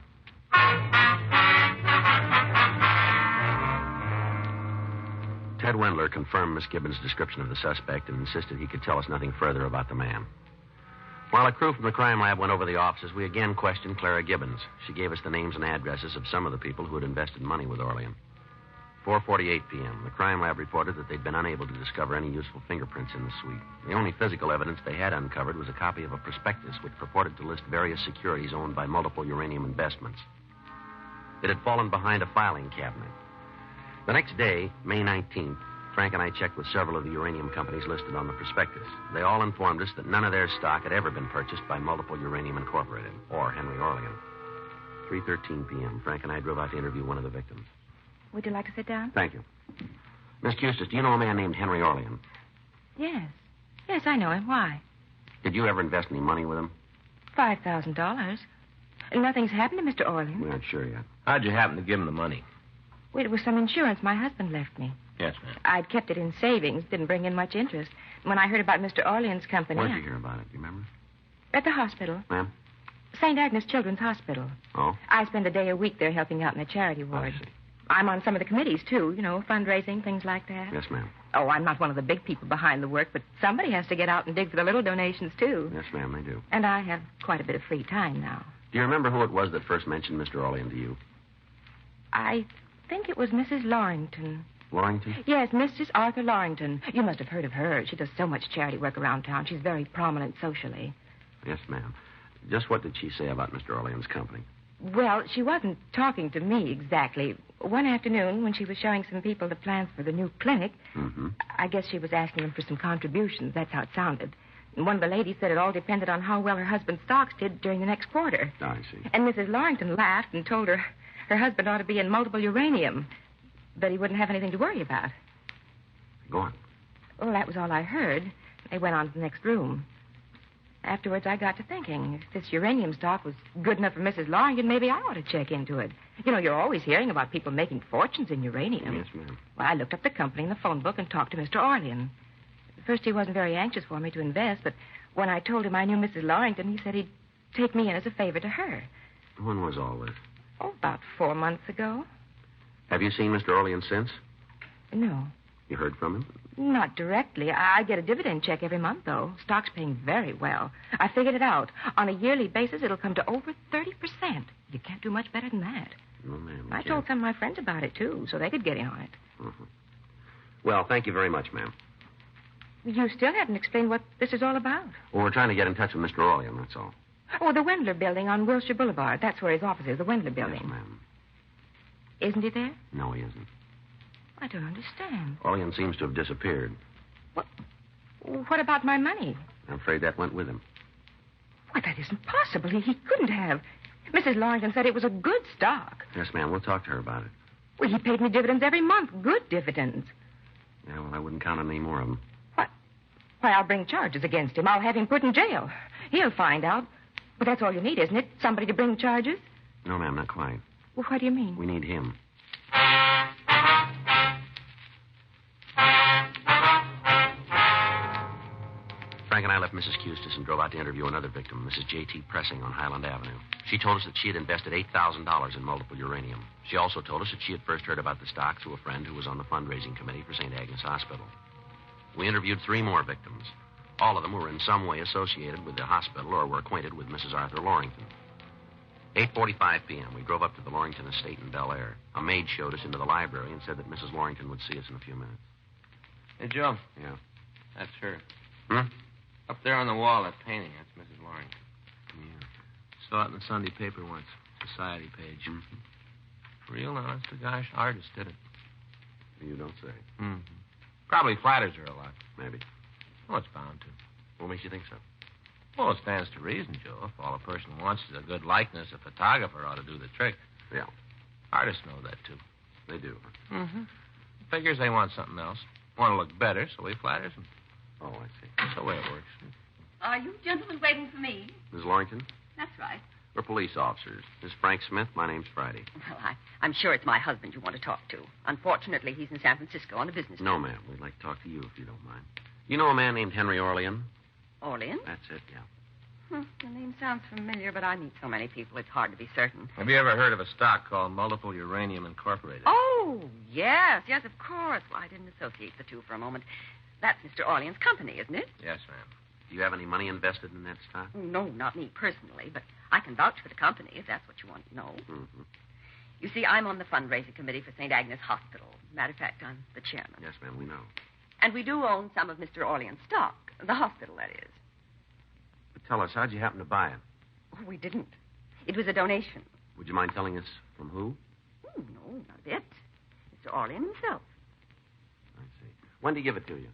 Ted Wendler confirmed Miss Gibbons' description of the suspect and insisted he could tell us nothing further about the man. While a crew from the crime lab went over the offices, we again questioned Clara Gibbons. She gave us the names and addresses of some of the people who had invested money with Orlean. 4:48 p.m., the crime lab reported that they'd been unable to discover any useful fingerprints in the suite. The only physical evidence they had uncovered was a copy of a prospectus which purported to list various securities owned by multiple uranium investments. It had fallen behind a filing cabinet. The next day, May 19th, Frank and I checked with several of the uranium companies listed on the prospectus. They all informed us that none of their stock had ever been purchased by Multiple Uranium Incorporated or Henry Orlean. 3:13 p.m. Frank and I drove out to interview one of the victims. Would you like to sit down? Thank you. Miss Custis, do you know a man named Henry Orlean? Yes. Yes, I know him. Why? Did you ever invest any money with him? $5,000. Nothing's happened to Mr. Orlean. We aren't sure yet. How'd you happen to give him the money? Well, it was some insurance my husband left me. Yes, ma'am. I'd kept it in savings, didn't bring in much interest. When I heard about Mr. Orlean's company... Where'd you hear about it? Do you remember? At the hospital. Ma'am? St. Agnes Children's Hospital. Oh? I spend a day a week there helping out in the charity ward. I see. I'm on some of the committees, too, fundraising, things like that. Yes, ma'am. Oh, I'm not one of the big people behind the work, but somebody has to get out and dig for the little donations, too. Yes, ma'am, they do. And I have quite a bit of free time now. Do you remember who it was that first mentioned Mr. Orlean to you? I think it was Mrs. Lorrington. Lorrington? Yes, Mrs. Arthur Lorrington. You must have heard of her. She does so much charity work around town. She's very prominent socially. Yes, ma'am. Just what did she say about Mr. Orlean's company? Well, she wasn't talking to me exactly. One afternoon, when she was showing some people the plans for the new clinic, I guess she was asking them for some contributions. That's how it sounded. And one of the ladies said it all depended on how well her husband's stocks did during the next quarter. I see. And Mrs. Lorrington laughed and told her husband ought to be in Multiple Uranium, but he wouldn't have anything to worry about. Go on. Well, that was all I heard. They went on to the next room. Afterwards, I got to thinking, if this uranium stock was good enough for Mrs. Lorrington, maybe I ought to check into it. You're always hearing about people making fortunes in uranium. Yes, ma'am. Well, I looked up the company in the phone book and talked to Mr. Orlean. At first, he wasn't very anxious for me to invest, but when I told him I knew Mrs. Lorrington, he said he'd take me in as a favor to her. When was all this? Oh, about 4 months ago. Have you seen Mr. Orlean since? No. You heard from him? Not directly. I get a dividend check every month, though. Stock's paying very well. I figured it out. On a yearly basis, it'll come to over 30%. You can't do much better than that. No, ma'am. I told some of my friends about it, too, so they could get in on it. Well, thank you very much, ma'am. You still haven't explained what this is all about. Well, we're trying to get in touch with Mr. Orlean, that's all. Oh, the Wendler building on Wilshire Boulevard. That's where his office is, the Wendler building. Yes, ma'am. Isn't he there? No, he isn't. I don't understand. Orlean seems to have disappeared. What about my money? I'm afraid that went with him. Why, that isn't possible. He couldn't have. Mrs. Lorrington said it was a good stock. Yes, ma'am. We'll talk to her about it. Well, he paid me dividends every month. Good dividends. Yeah, well, I wouldn't count on any more of them. What? Why, I'll bring charges against him. I'll have him put in jail. He'll find out. But that's all you need, isn't it? Somebody to bring charges? No, ma'am, not quite. Well, what do you mean? We need him. Frank and I left Mrs. Custis and drove out to interview another victim, Mrs. J.T. Pressing on Highland Avenue. She told us that she had invested $8,000 in Multiple Uranium. She also told us that she had first heard about the stock through a friend who was on the fundraising committee for St. Agnes Hospital. We interviewed 3 more victims. All of them were in some way associated with the hospital or were acquainted with Mrs. Arthur Lorrington. 8:45 p.m., we drove up to the Lorrington estate in Bel Air. A maid showed us into the library and said that Mrs. Lorrington would see us in a few minutes. Hey, Joe. Yeah. That's her. Hmm? Up there on the wall, that painting, that's Mrs. Lorrington. Yeah. Saw it in the Sunday paper once. Society page. Mm-hmm. Real honest to gosh artist did it. You don't say. Mm-hmm. Probably flatters her a lot. Maybe. Oh, it's bound to. What makes you think so? Well, it stands to reason, Joe. If all a person wants is a good likeness, a photographer ought to do the trick. Yeah. Artists know that, too. They do. Mm-hmm. Figures they want something else. Want to look better, so he flatters them. Oh, I see. That's the way it works. Are you gentlemen waiting for me? Ms. Lorrington? That's right. We're police officers. This is Frank Smith. My name's Friday. Well, I'm sure it's my husband you want to talk to. Unfortunately, he's in San Francisco on a business trip. No, ma'am. We'd like to talk to you if you don't mind. You know a man named Henry Orlean? Orlean? That's it, yeah. The name sounds familiar, but I meet so many people, it's hard to be certain. Have you ever heard of a stock called Multiple Uranium Incorporated? Oh, yes, of course. Well, I didn't associate the two for a moment. That's Mr. Orlean's company, isn't it? Yes, ma'am. Do you have any money invested in that stock? No, not me personally, but I can vouch for the company if that's what you want to know. Mm-hmm. You see, I'm on the fundraising committee for St. Agnes Hospital. Matter of fact, I'm the chairman. Yes, ma'am, we know. And we do own some of Mr. Orlean's stock. The hospital, that is. But tell us, how'd you happen to buy it? Oh, we didn't. It was a donation. Would you mind telling us from who? Oh, no, not a bit. Mr. Orlean himself. I see. When did he give it to you?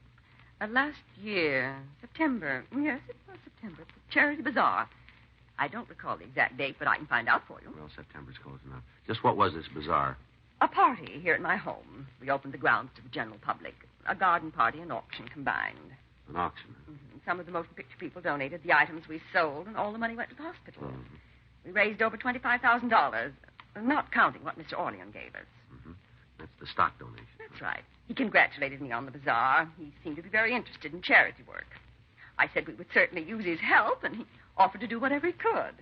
Last year, September. Yes, it was September. The Charity Bazaar. I don't recall the exact date, but I can find out for you. Well, September's close enough. Just what was this bazaar? A party here at my home. We opened the grounds to the general public. A garden party and auction combined. An auction? Mm-hmm. Some of the motion picture people donated the items we sold, and all the money went to the hospital. Mm-hmm. We raised over $25,000, not counting what Mr. Orlean gave us. Mm-hmm. That's the stock donation. That's right. He congratulated me on the bazaar. He seemed to be very interested in charity work. I said we would certainly use his help, and he offered to do whatever he could.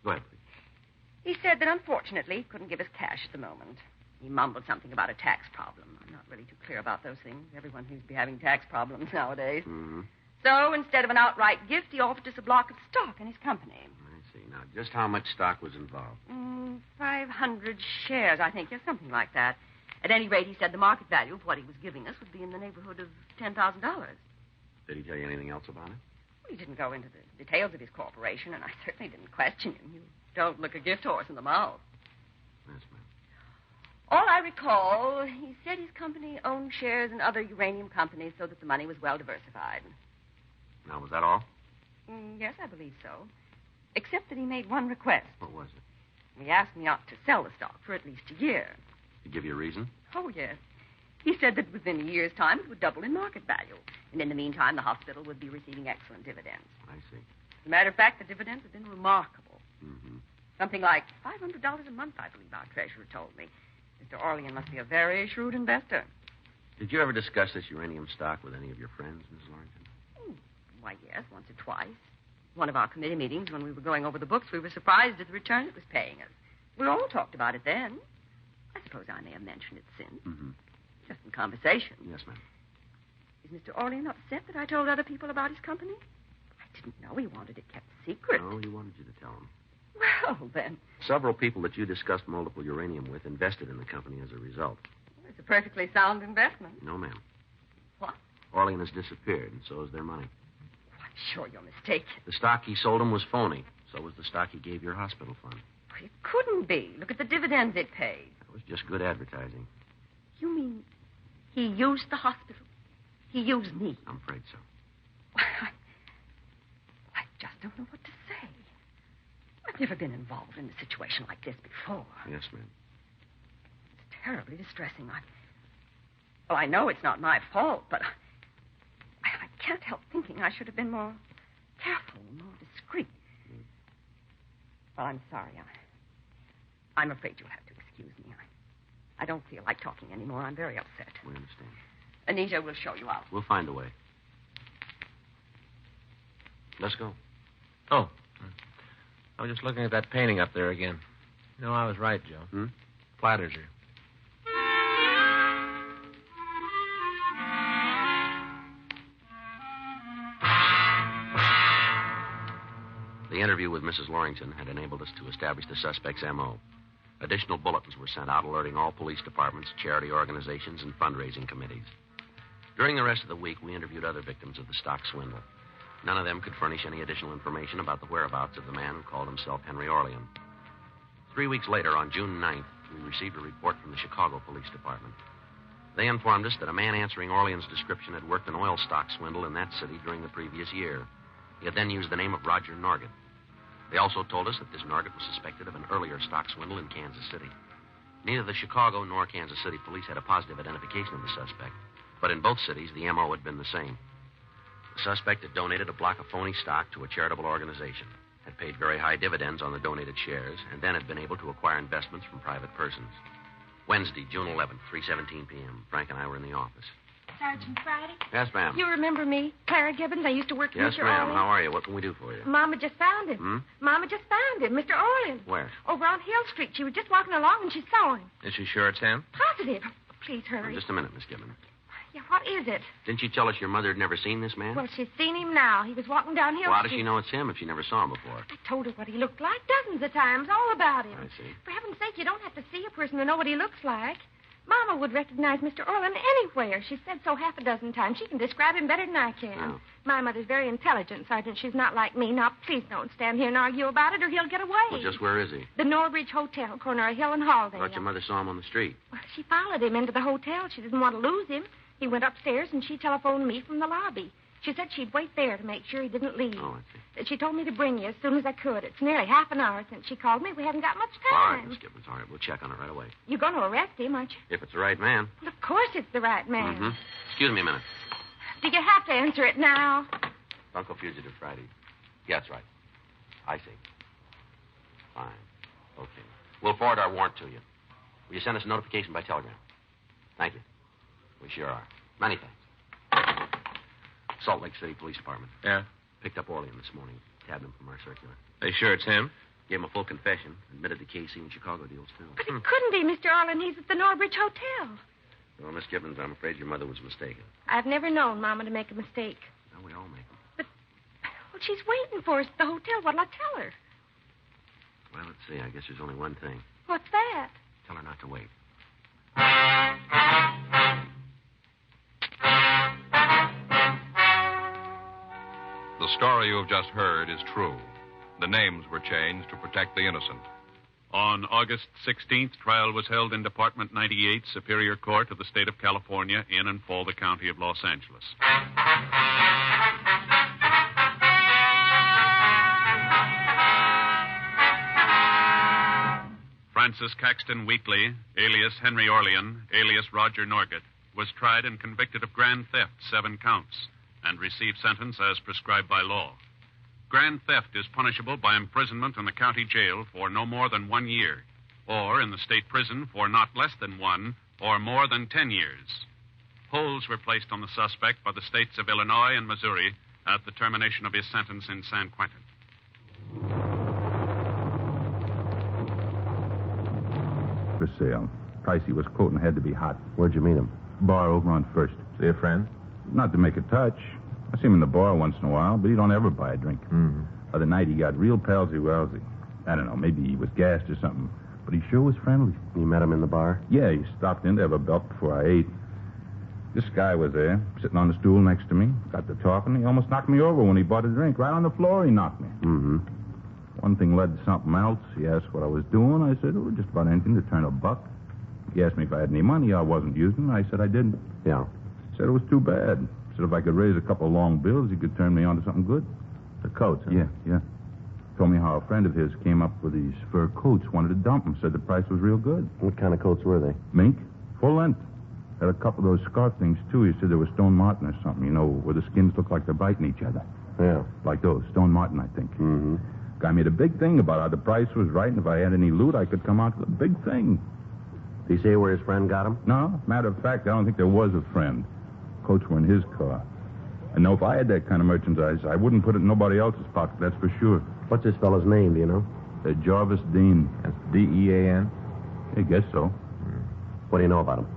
Go ahead, please. He said that unfortunately he couldn't give us cash at the moment. He mumbled something about a tax problem. I'm not really too clear about those things. Everyone seems to be having tax problems nowadays. Mm-hmm. So instead of an outright gift, he offered us a block of stock in his company. I see. Now, just how much stock was involved? 500 shares, I think. Yes, something like that. At any rate, he said the market value of what he was giving us would be in the neighborhood of $10,000. Did he tell you anything else about it? He didn't go into the details of his corporation, and I certainly didn't question him. You don't look a gift horse in the mouth. Yes, ma'am. All I recall, he said his company owned shares in other uranium companies so that the money was well diversified. Now, was that all? Yes, I believe so. Except that he made one request. What was it? He asked me not to sell the stock for at least a year. Did he give you a reason? Oh, yes. He said that within a year's time it would double in market value. And in the meantime, the hospital would be receiving excellent dividends. I see. As a matter of fact, the dividends have been remarkable. Mm-hmm. Something like $500 a month, I believe our treasurer told me. Mr. Orlean must be a very shrewd investor. Did you ever discuss this uranium stock with any of your friends, Mrs. Lawrence? Why, yes, once or twice. One of our committee meetings, when we were going over the books, we were surprised at the return it was paying us. We all talked about it then. I suppose I may have mentioned it since. Mm-hmm. Just in conversation. Yes, ma'am. Is Mr. Orlean upset that I told other people about his company? I didn't know he wanted it kept secret. No, he wanted you to tell him. Well, then. Several people that you discussed multiple uranium with invested in the company as a result. It's a perfectly sound investment. No, ma'am. What? Orlean has disappeared, and so is their money. I'm sure you're mistaken. The stock he sold him was phony. So was the stock he gave your hospital fund. It couldn't be. Look at the dividends it paid. That was just good advertising. You mean he used the hospital? He used me? I'm afraid so. I just don't know what to say. I've never been involved in a situation like this before. Yes, ma'am. It's terribly distressing. Well, I know it's not my fault, but I can't help thinking I should have been more careful, more discreet. Well, I'm sorry. I'm afraid you'll have to excuse me. I don't feel like talking anymore. I'm very upset. We understand. Anita will show you out. We'll find a way. Let's go. Oh. I was just looking at that painting up there again. No, I was right, Joe. Platters are. The interview with Mrs. Lawrington had enabled us to establish the suspect's M.O. Additional bulletins were sent out alerting all police departments, charity organizations, and fundraising committees. During the rest of the week, we interviewed other victims of the stock swindle. None of them could furnish any additional information about the whereabouts of the man who called himself Henry Orlean. 3 weeks later, on June 9th, we received a report from the Chicago Police Department. They informed us that a man answering Orlean's description had worked an oil stock swindle in that city during the previous year. He had then used the name of Roger Norgett. They also told us that this Norgett was suspected of an earlier stock swindle in Kansas City. Neither the Chicago nor Kansas City police had a positive identification of the suspect, but in both cities, the M.O. had been the same. The suspect had donated a block of phony stock to a charitable organization, had paid very high dividends on the donated shares, and then had been able to acquire investments from private persons. Wednesday, June 11th, 3:17 p.m. Frank and I were in the office. Sergeant Friday? Yes, ma'am. You remember me? Clara Gibbons. I used to work with Yes, Mr. ma'am. Orlean. How are you? What can we do for you? Mama just found him. Mama just found him. Mr. Orlean. Where? Over on Hill Street. She was just walking along and she saw him. Is she sure it's him? Positive. Please hurry. Just a minute, Miss Gibbons. Yeah, what is it? Didn't you tell us your mother had never seen this man? Well, she's seen him now. He was walking down Hill Well, how Street. does she know it's him if she never saw him before? I told her what he looked like dozens of times, all about him. I see. For heaven's sake, you don't have to see a person to know what he looks like. Mama would recognize Mr. Orlean anywhere. She said so half a dozen times. She can describe him better than I can. Oh. My mother's very intelligent, Sergeant. She's not like me. Now, please don't stand here and argue about it, or he'll get away. Well, just where is he? The Norridge Hotel, corner of Hill and Halldale. I thought your mother saw him on the street. Well, she followed him into the hotel. She didn't want to lose him. He went upstairs, and she telephoned me from the lobby. She said she'd wait there to make sure he didn't leave. Oh, I see. She told me to bring you as soon as I could. It's nearly half an hour since she called me. We haven't got much All right, time. Miss Gibbons. All right, we'll check on it right away. You're going to arrest him, aren't you? If it's the right man. Of course it's the right man. Mm-hmm. Excuse me a minute. Do you have to answer it now? Bunko Fugitive Friday. Yeah, that's right. I see. Fine. Okay. We'll forward our warrant to you. Will you send us a notification by telegram? Thank you. We sure are. Many thanks. Salt Lake City Police Department. Yeah? Picked up Orlean this morning. Tabbed him from our circular. They sure it's him? Gave him a full confession. Admitted to KC and Chicago deals, too. But it couldn't be, Mr. Arlen. He's at the Norbridge Hotel. Well, Miss Gibbons, I'm afraid your mother was mistaken. I've never known Mama to make a mistake. No, we all make them. Well, she's waiting for us at the hotel. What'll I tell her? Well, let's see. I guess there's only one thing. What's that? Tell her not to wait. The story you have just heard is true. The names were changed to protect the innocent. On August 16th, trial was held in Department 98, Superior Court of the State of California, in and for the County of Los Angeles. Francis Caxton Wheatley, alias Henry Orlean, alias Roger Norgett, was tried and convicted of grand theft, 7 counts, and received sentence as prescribed by law. Grand theft is punishable by imprisonment in the county jail for no more than 1 year, or in the state prison for not less than 1 or more than 10 years. Holds were placed on the suspect by the states of Illinois and Missouri at the termination of his sentence in San Quentin. For sale. Price he was quoting had to be hot. Where'd you meet him? Bar over on First. See a friend? Not to make a touch. I see him in the bar once in a while, but he don't ever buy a drink. Mm-hmm. Other night he got real palsy-walsy. I don't know, maybe he was gassed or something. But he sure was friendly. You met him in the bar? Yeah, he stopped in to have a belt before I ate. This guy was there, sitting on the stool next to me. Got to talking. He almost knocked me over when he bought a drink. Right on the floor he knocked me. Mm-hmm. One thing led to something else. He asked what I was doing. I said, oh, just about anything to turn a buck. He asked me if I had any money I wasn't using. I said I didn't. Yeah. Said it was too bad. Said if I could raise a couple of long bills, he could turn me on to something good. The coats, huh? Yeah. Told me how a friend of his came up with these fur coats, wanted to dump them. Said the price was real good. What kind of coats were they? Mink, full length. Had a couple of those scarf things, too. He said they were Stone Martin or something, you know, where the skins look like they're biting each other. Yeah. Like those, Stone Martin, I think. Mm-hmm. Guy made a big thing about how the price was right, and if I had any loot, I could come out with a big thing. Did he say where his friend got him? No, matter of fact, I don't think there was a friend. Coats were in his car. I know if I had that kind of merchandise, I wouldn't put it in nobody else's pocket, that's for sure. What's this fellow's name, do you know? Jarvis Dean. That's D-E-A-N? I guess so. What do you know about him?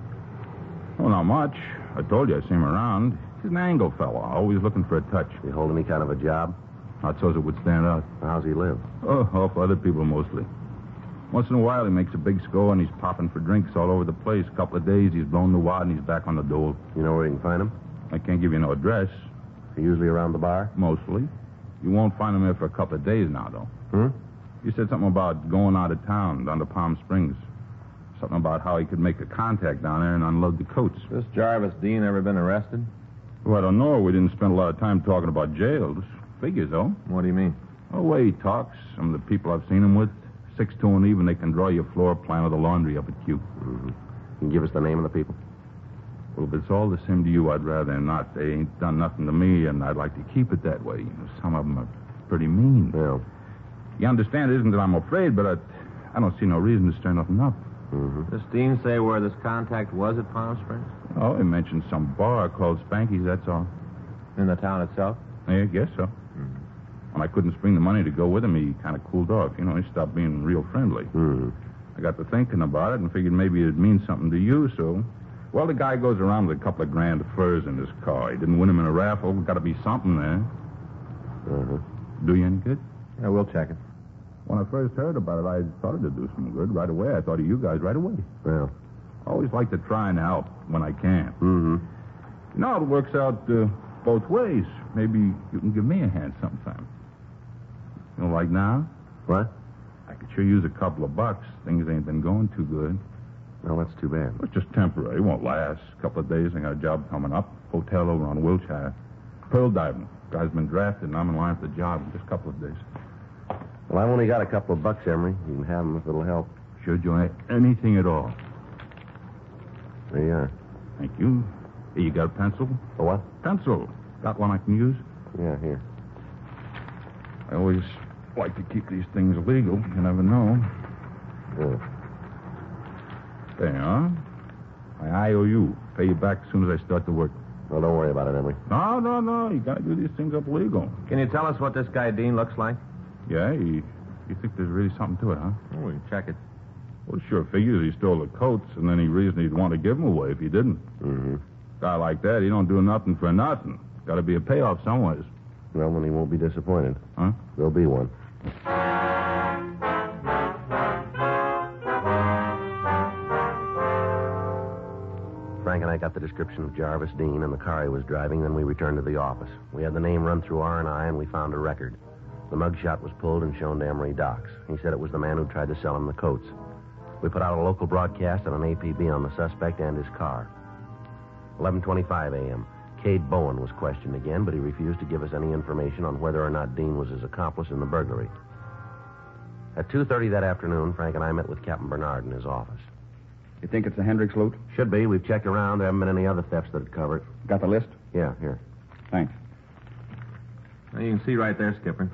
Oh, not much. I told you I see him around. He's an angle fellow, always looking for a touch. Did he hold any kind of a job? Not so it would stand out. How's he live? Oh, off other people mostly. Once in a while, he makes a big score, and he's popping for drinks all over the place. A couple of days, he's blown the wad, and he's back on the dole. You know where you can find him? I can't give you no address. Usually around the bar? Mostly. You won't find him here for a couple of days now, though. You said something about going out of town, down to Palm Springs. Something about how he could make a contact down there and unload the coats. This Jarvis Dean ever been arrested? Well, I don't know. We didn't spend a lot of time talking about jails. Figures, though. What do you mean? Oh, the way he talks. Some of the people I've seen him with, 6 to an even, they can draw your floor plan of the laundry up at Q. Mm-hmm. Can you give us the name of the people? Well, if it's all the same to you, I'd rather not. They ain't done nothing to me, and I'd like to keep it that way. You know, some of them are pretty mean. Yeah. You understand, it isn't that I'm afraid, but I don't see no reason to stir nothing up. Does Dean say where this contact was at Palm Springs? Oh, he mentioned some bar called Spanky's, that's all. In the town itself? Yeah, I guess so. When I couldn't spring the money to go with him, he kind of cooled off. You know, he stopped being real friendly. I got to thinking about it and figured maybe it'd mean something to you, so... Well, the guy goes around with a couple of grand furs in his car. He didn't win him in a raffle. Got to be something there. Do you any good? Yeah, we'll check it. When I first heard about it, I thought it'd do some good right away. I thought of you guys right away. Well. I always like to try and help when I can. You know, it works out both ways. Maybe you can give me a hand sometime. You know, like now? What? I could sure use a couple of bucks. Things ain't been going too good. Well, that's too bad. It's just temporary. It won't last. A couple of days, I got a job coming up. Hotel over on Wilshire. Pearl diving. Guy's been drafted, and I'm in line for the job in just a couple of days. Well, I've only got a couple of bucks, Emery. You can have them if it'll help. Sure, Joe. Anything at all. There you are. Thank you. Hey, you got a pencil? A what? Pencil. Got one I can use? Yeah, here. I always like to keep these things legal. You never know. Yeah. There you are. My IOU. Pay you back as soon as I start to work. Well, don't worry about it, Emery. No. You got to do these things up legal. Can you tell us what this guy Dean looks like? Yeah? You think there's really something to it, huh? Oh, we can check it. Well, sure figures he stole the coats, and any reason he'd want to give them away if he didn't. Mm-hmm. Guy like that, he don't do nothing for nothing. Got to be a payoff somewheres. Well, then he won't be disappointed. Huh? There'll be one. Frank and I got the description of Jarvis Dean and the car he was driving, then we returned to the office. We had the name run through R&I, and we found a record. The mugshot was pulled and shown to Emery Docks. He said it was the man who tried to sell him the coats. We put out a local broadcast and an APB on the suspect and his car. 11:25 a.m. Cade Bowen was questioned again, but he refused to give us any information on whether or not Dean was his accomplice in the burglary. At 2:30 that afternoon, Frank and I met with Captain Bernard in his office. You think it's the Hendricks loot? Should be. We've checked around. There haven't been any other thefts that would cover it. Got the list? Yeah, here. Thanks. Well, you can see right there, Skipper.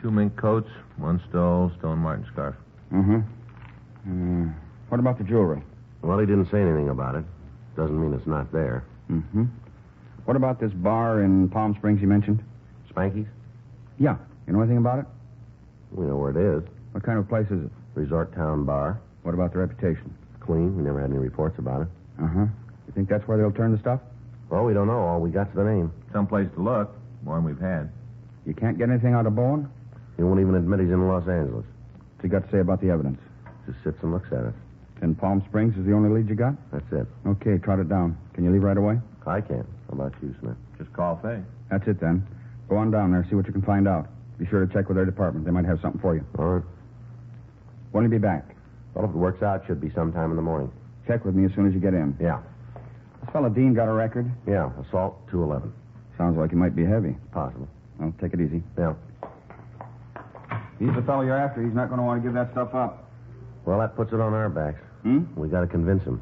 2 mink coats, 1 Stone Martin scarf. Mm-hmm. What about the jewelry? Well, he didn't say anything about it. Doesn't mean it's not there. Mm-hmm. What about this bar in Palm Springs you mentioned? Spanky's? Yeah. You know anything about it? We know where it is. What kind of place is it? Resort Town Bar. What about the reputation? Clean. We never had any reports about it. Uh-huh. You think that's where they'll turn the stuff? Well, we don't know. All we got's the name. Someplace to look. More than we've had. You can't get anything out of Bowen? He won't even admit he's in Los Angeles. What's he got to say about the evidence? Just sits and looks at us. And Palm Springs is the only lead you got? That's it. Okay, trot it down. Can you leave right away? I can. How about you, Smith? Just call Fay. That's it, then. Go on down there, see what you can find out. Be sure to check with their department. They might have something for you. All right. When will you be back? Well, if it works out, should be sometime in the morning. Check with me as soon as you get in. Yeah. This fellow Dean got a record? Yeah, assault 211. Sounds like he might be heavy. Possible. Well, take it easy. Yeah. He's the fellow you're after. He's not going to want to give that stuff up. Well, that puts it on our backs. We got to convince him.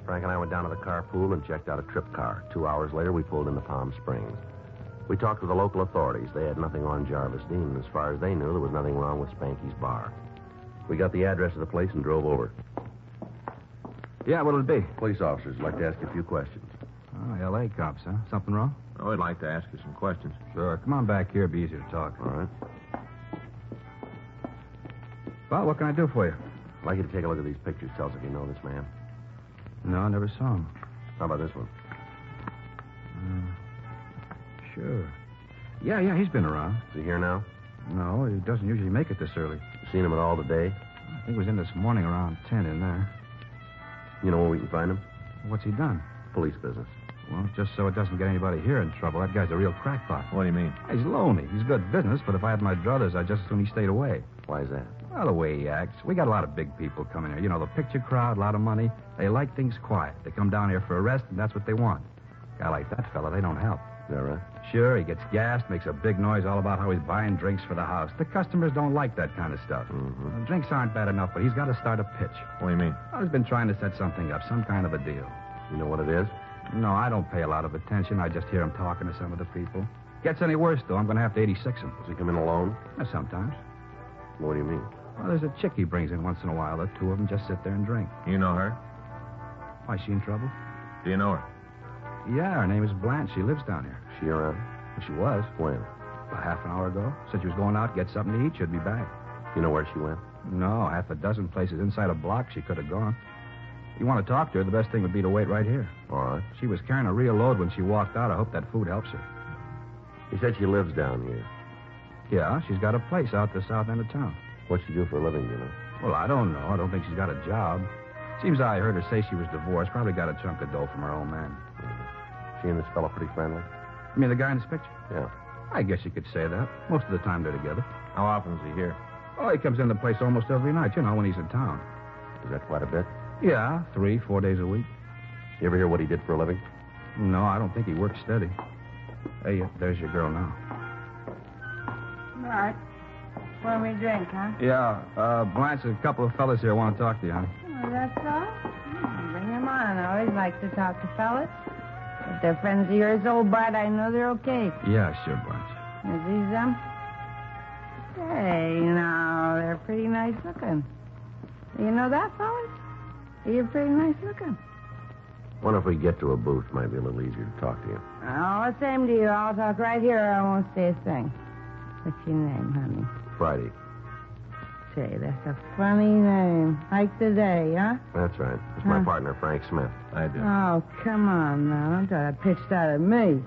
Frank and I went down to the carpool and checked out a trip car. 2 hours later, we pulled into Palm Springs. We talked with the local authorities. They had nothing on Jarvis Dean, and as far as they knew, there was nothing wrong with Spanky's bar. We got the address of the place and drove over. Yeah, what'll it be? Police officers would like to ask you a few questions. Oh, L.A. cops, huh? Something wrong? Oh, I'd like to ask you some questions. Sure. Come on back here. It'll be easier to talk. All right. Well, what can I do for you? I'd like you to take a look at these pictures. Tell us if you know this man. No, I never saw him. How about this one? Sure. Yeah, he's been around. Is he here now? No, he doesn't usually make it this early. You seen him at all today? I think he was in this morning around 10 in there. You know where we can find him? What's he done? Police business. Well, just so it doesn't get anybody here in trouble. That guy's a real crackpot. What do you mean? He's lonely. He's good business, but if I had my druthers, I'd just as soon he stayed away. Why is that? Well, the way he acts. We got a lot of big people coming here. You know, the picture crowd, a lot of money. They like things quiet. They come down here for a rest, and that's what they want. A guy like that fella, they don't help. Is that right? Sure, he gets gassed, makes a big noise all about how he's buying drinks for the house. The customers don't like that kind of stuff. Mm-hmm. Drinks aren't bad enough, but he's got to start a pitch. What do you mean? Well, he's been trying to set something up, some kind of a deal. You know what it is? No, I don't pay a lot of attention. I just hear him talking to some of the people. Gets any worse, though, I'm going to have to 86 him. Does he come in alone? Sometimes. What do you mean? Well, there's a chick he brings in once in a while. The two of them just sit there and drink. You know her? Why, she in trouble? Do you know her? Yeah, her name is Blanche. She lives down here. She around? Well, she was. When? About half an hour ago. Said she was going out, get something to eat. She'd be back. You know where she went? No, half a dozen places inside a block she could have gone. If you want to talk to her, the best thing would be to wait right here. All right. She was carrying a real load when she walked out. I hope that food helps her. He said she lives down here. Yeah, she's got a place out the south end of town. What's she do for a living, do you know? Well, I don't know. I don't think she's got a job. Seems I heard her say she was divorced. Probably got a chunk of dough from her old man. She and this fellow pretty friendly? You mean the guy in this picture? Yeah. I guess you could say that. Most of the time they're together. How often is he here? Oh, he comes in the place almost every night, when he's in town. Is that quite a bit? Yeah, 3-4 days a week. You ever hear what he did for a living? No, I don't think he works steady. Hey, there's your girl now. All right. Pour me a drink, huh? Yeah, Blanche, a couple of fellas here want to talk to you, honey. Oh, that's all? Bring them on. I always like to talk to fellas. If they're friends of yours, old Bart, I know they're okay. Yeah, sure, Blanche. Is these them? Hey, now, they're pretty nice looking. Do you know that, fellas? You're pretty nice looking. Wonder if we get to a booth, might be a little easier to talk to you. Oh, same to you. I'll talk right here or I won't say a thing. What's your name, honey? Friday. Say, that's a funny name. Like the day, huh? That's right. It's my partner, Frank Smith. I do. Oh, come on now. Don't try to pitch that at me.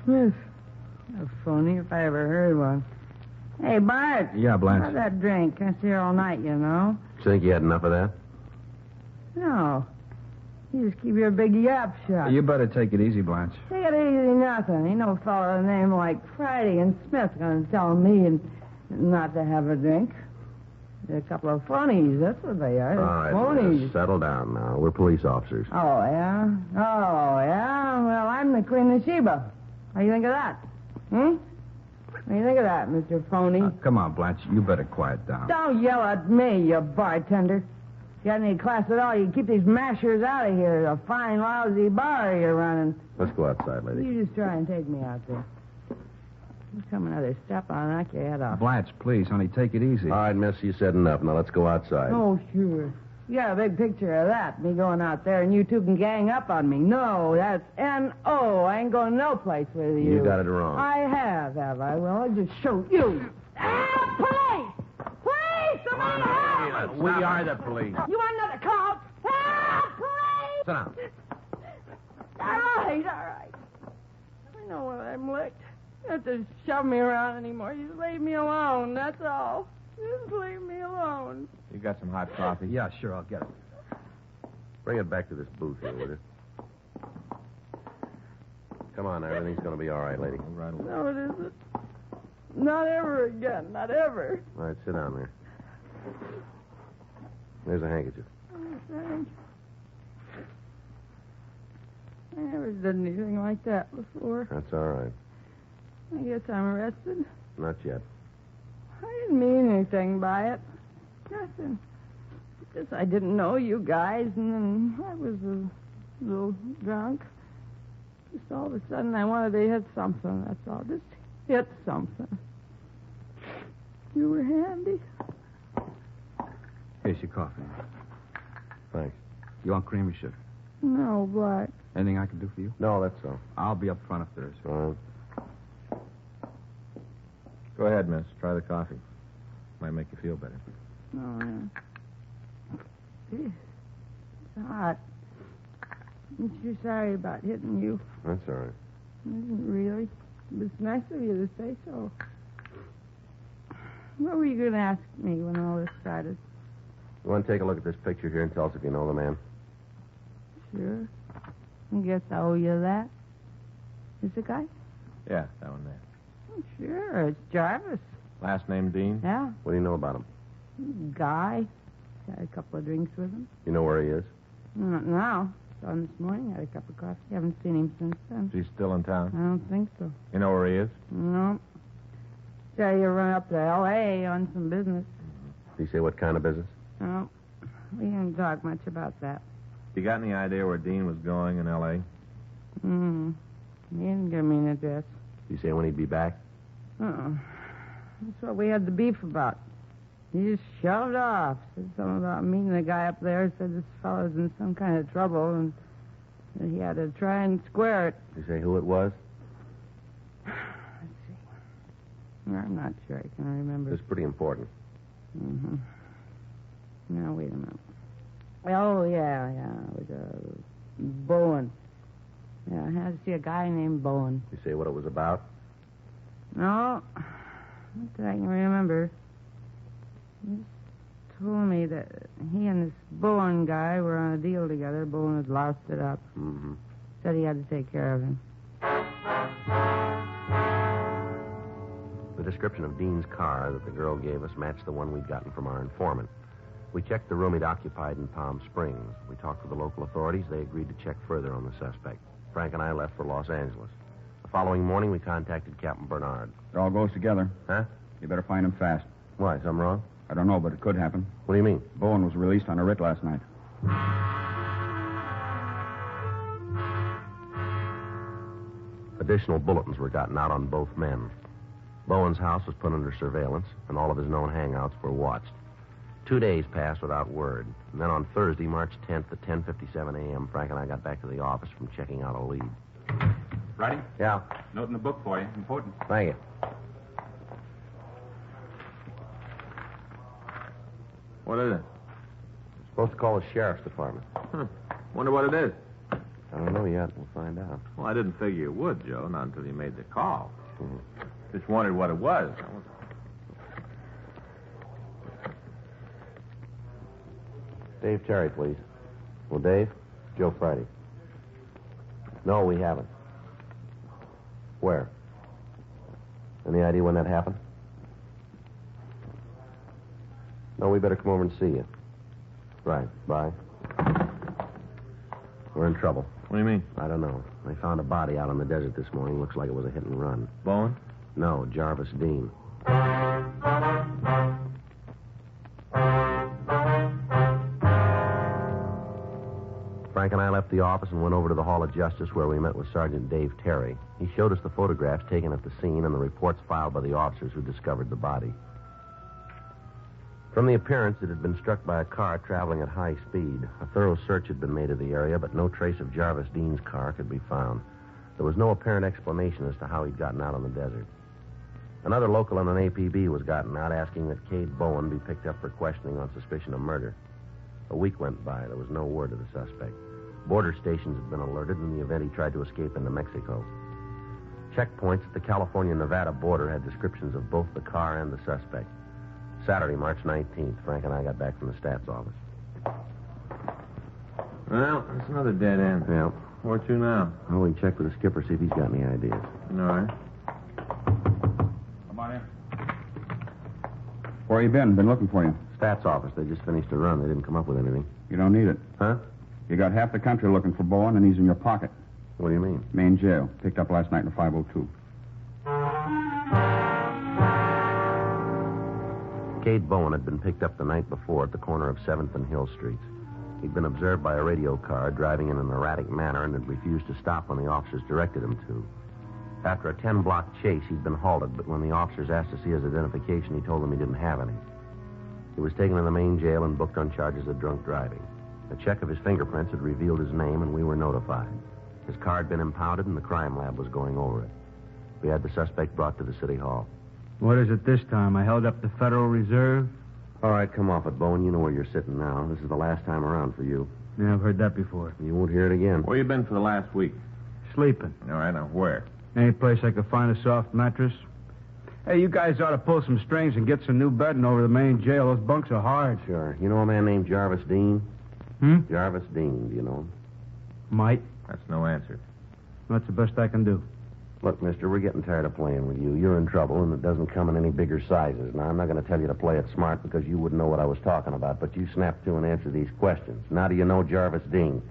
Smith. A phony if I ever heard one. Hey, Bart. Yeah, Blanche. Have that drink. I stay here all night, you know. Think you had enough of that? No. You just keep your big yap shut. You better take it easy, Blanche. Take it easy, nothing. Ain't no fellow with a name like Friday and Smith going to tell me not to have a drink. They're a couple of phonies. That's what they are. All right, phonies. Miss, settle down now. We're police officers. Oh, yeah? Oh, yeah? Well, I'm the Queen of Sheba. What do you think of that? What do you think of that, Mr. Phony? Come on, Blanche. You better quiet down. Don't yell at me, you bartender. If you got any class at all, you keep these mashers out of here. A fine, lousy bar you're running. Let's go outside, lady. You just try and take me out there. You come another step, I'll knock your head off. Blanche, please, honey, take it easy. All right, miss, you said enough. Now let's go outside. Oh, sure. You got a big picture of that, me going out there, and you two can gang up on me. No, that's N-O. I ain't going no place with you. You got it wrong. I have I? Well, I'll just show you. Police! Police! Somebody help! We are the police. You want another call? Help! Police! Sit down. All right. I know when I'm licked. You don't have to shove me around anymore. You just leave me alone, that's all. Just leave me alone. You got some hot coffee? Yeah, sure, I'll get it. Bring it back to this booth here, will you? Come on, everything's going to be all right, lady. All right. No, it isn't. Not ever again. Not ever. All right, sit down there. There's a handkerchief. Oh, thanks. I never did anything like that before. That's all right. I guess I'm arrested. Not yet. I didn't mean anything by it. Nothing. Just I didn't know you guys, and then I was a little drunk. Just all of a sudden I wanted to hit something, that's all. Just hit something. You were handy. Here's your coffee. Thanks. You want cream or sugar? No, but... Anything I can do for you? No, that's all. I'll be up front if there is. All right. Go ahead, miss. Try the coffee. Might make you feel better. Oh, yeah. It's hot. I'm sure sorry about hitting you. That's all right. Isn't really? It's nice of you to say so. What were you going to ask me when all this started? You want to take a look at this picture here and tell us if you know the man? Sure. I guess I owe you that. Is the guy? Yeah, that one there. Oh, sure, it's Jarvis. Last name Dean? Yeah. What do you know about him? Guy. Had a couple of drinks with him. You know where he is? Not now. Saw him this morning. Had a cup of coffee. Haven't seen him since then. Is he still in I town? don't think so. You know where he is? No. Said you run up to L.A. on some business. Did he say what kind of business? No. We didn't talk much about that. You got any idea where Dean was going in L.A.? He didn't give me an address. Did he say when he'd be back? That's what we had the beef about. He just shoved off. Said something about meeting the guy up there. Said this fellow's in some kind of trouble and that he had to try and square it. Did he say who it was? Let's see. I'm not sure I can remember. It's pretty important. Now, wait a minute. Oh, yeah. It was Bowen. Yeah, I had to see a guy named Bowen. Did he say what it was about? No. Not that I can remember. He just told me that he and this Bowen guy were on a deal together. Bowen had loused it up. Said he had to take care of him. The description of Dean's car that the girl gave us matched the one we'd gotten from our informant. We checked the room he'd occupied in Palm Springs. We talked with the local authorities. They agreed to check further on the suspect. Frank and I left for Los Angeles. The following morning, we contacted Captain Bernard. It all goes together. Huh? You better find him fast. Why, something wrong? I don't know, but it could happen. What do you mean? Bowen was released on a writ last night. Additional bulletins were gotten out on both men. Bowen's house was put under surveillance, and all of his known hangouts were watched. 2 days passed without word. And then on Thursday, March 10th at 10:57 a.m., Frank and I got back to the office from checking out a lead. Ready? Yeah. Note in the book for you. Important. Thank you. What is it? Supposed to call the sheriff's department. Wonder what it is. I don't know yet. We'll find out. Well, I didn't figure you would, Joe, not until you made the call. Just wondered what it was. Dave Terry, please. Well, Dave? Joe Friday. No, we haven't. Where? Any idea when that happened? No, we better come over and see you. Right. Bye. We're in trouble. What do you mean? I don't know. They found a body out in the desert this morning. Looks like it was a hit and run. Bowen? No, Jarvis Dean. Frank and I left the office and went over to the Hall of Justice where we met with Sergeant Dave Terry. He showed us the photographs taken at the scene and the reports filed by the officers who discovered the body. From the appearance, it had been struck by a car traveling at high speed. A thorough search had been made of the area, but no trace of Jarvis Dean's car could be found. There was no apparent explanation as to how he'd gotten out on the desert. Another local and an APB was gotten out asking that Cade Bowen be picked up for questioning on suspicion of murder. A week went by. There was no word of the suspect. Border stations had been alerted in the event he tried to escape into Mexico. Checkpoints at the California-Nevada border had descriptions of both the car and the suspect. Saturday, March 19th, Frank and I got back from the stats office. Well, that's another dead end. Yeah. Where to now? Well, we can check with the skipper, see if he's got any ideas. All right. Come on in. Where you been? Been looking for you. Stats office. They just finished a run. They didn't come up with anything. You don't need it. Huh? You got half the country looking for Bowen, and he's in your pocket. What do you mean? Main jail. Picked up last night in a 502. Cade Bowen had been picked up the night before at the corner of 7th and Hill Streets. He'd been observed by a radio car driving in an erratic manner and had refused to stop when the officers directed him to. After a 10-block chase, he'd been halted, but when the officers asked to see his identification, he told them he didn't have any. He was taken to the main jail and booked on charges of drunk driving. A check of his fingerprints had revealed his name, and we were notified. His car had been impounded, and the crime lab was going over it. We had the suspect brought to the city hall. What is it this time? I held up the Federal Reserve? All right, come off it, Bowen. You know where you're sitting now. This is the last time around for you. Yeah, I've heard that before. You won't hear it again. Where you been for the last week? Sleeping. All right, now where? Any place I could find a soft mattress. Hey, you guys ought to pull some strings and get some new bedding over the main jail. Those bunks are hard. Sure. You know a man named Jarvis Dean? Jarvis Dean, do you know him? Might. That's no answer. That's the best I can do. Look, mister, we're getting tired of playing with you. You're in trouble, and it doesn't come in any bigger sizes. Now, I'm not going to tell you to play it smart because you wouldn't know what I was talking about, but you snap to and answer these questions. Now, do you know Jarvis Dean?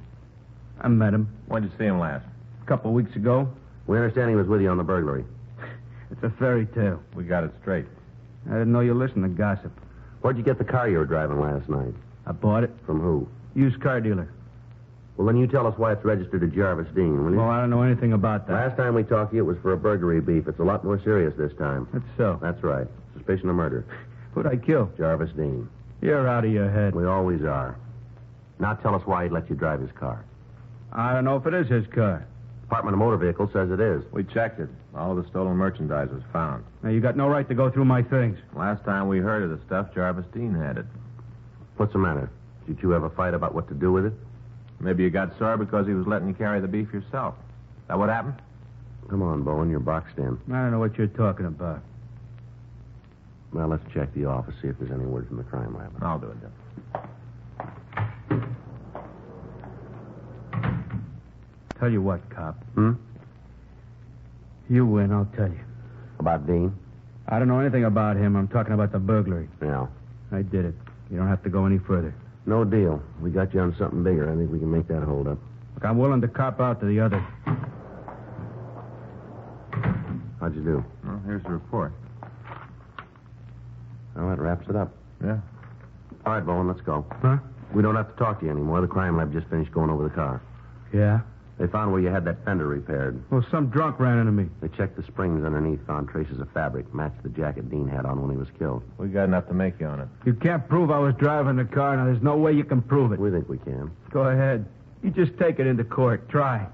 I met him. When'd you see him last? A couple of weeks ago. We understand he was with you on the burglary. It's a fairy tale. We got it straight. I didn't know you listened to gossip. Where'd you get the car you were driving last night? I bought it. From who? Used car dealer. Well, then you tell us why it's registered to Jarvis Dean, will you? Well, I don't know anything about that. Last time we talked to you, it was for a burglary beef. It's a lot more serious this time. That's so. That's right. Suspicion of murder. Who'd I kill? Jarvis Dean. You're out of your head. We always are. Now tell us why he'd let you drive his car. I don't know if it is his car. Department of Motor Vehicles says it is. We checked it. All the stolen merchandise was found. Now, you got no right to go through my things. Last time we heard of the stuff, Jarvis Dean had it. What's the matter? Did you two have a fight about what to do with it? Maybe you got sore because he was letting you carry the beef yourself. That what happened? Come on, Bowen. You're boxed in. I don't know what you're talking about. Well, let's check the office, see if there's any word from the crime lab. I'll do it, then. Tell you what, cop. Hmm? You win, I'll tell you. About Dean? I don't know anything about him. I'm talking about the burglary. Yeah. I did it. You don't have to go any further. No deal. We got you on something bigger. I think we can make that hold up. Look, I'm willing to cop out to the other. How'd you do? Well, here's the report. Well, that wraps it up. Yeah. All right, Bowen, let's go. Huh? We don't have to talk to you anymore. The crime lab just finished going over the car. Yeah? They found where you had that fender repaired. Well, some drunk ran into me. They checked the springs underneath, found traces of fabric, matched the jacket Dean had on when he was killed. We got enough to make you on it. You can't prove I was driving the car. Now, there's no way you can prove it. We think we can. Go ahead. You just take it into court. Try.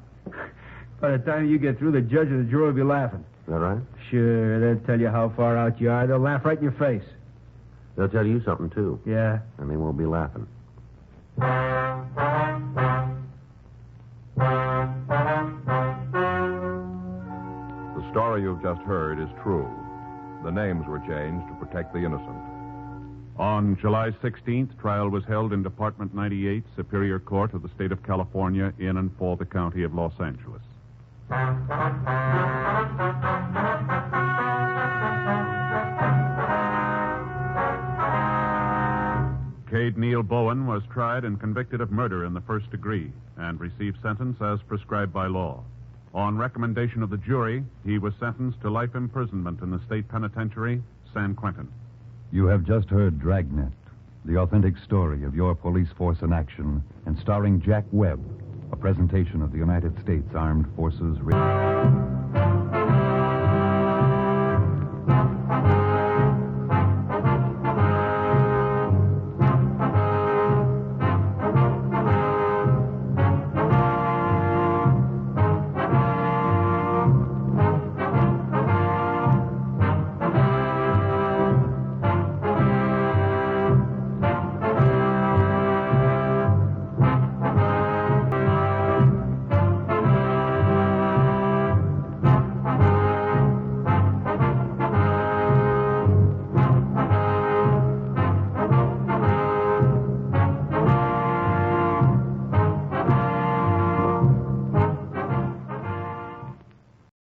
By the time you get through, the judge and the jury will be laughing. Is that right? Sure. They'll tell you how far out you are. They'll laugh right in your face. They'll tell you something, too. Yeah? And they won't be laughing. The story you've just heard is true. The names were changed to protect the innocent. On July 16th, trial was held in Department 98, Superior Court of the State of California, in and for the County of Los Angeles. Cade Neil Bowen was tried and convicted of murder in the first degree and received sentence as prescribed by law. On recommendation of the jury, he was sentenced to life imprisonment in the state penitentiary, San Quentin. You have just heard Dragnet, the authentic story of your police force in action, and starring Jack Webb, a presentation of the United States Armed Forces Radio.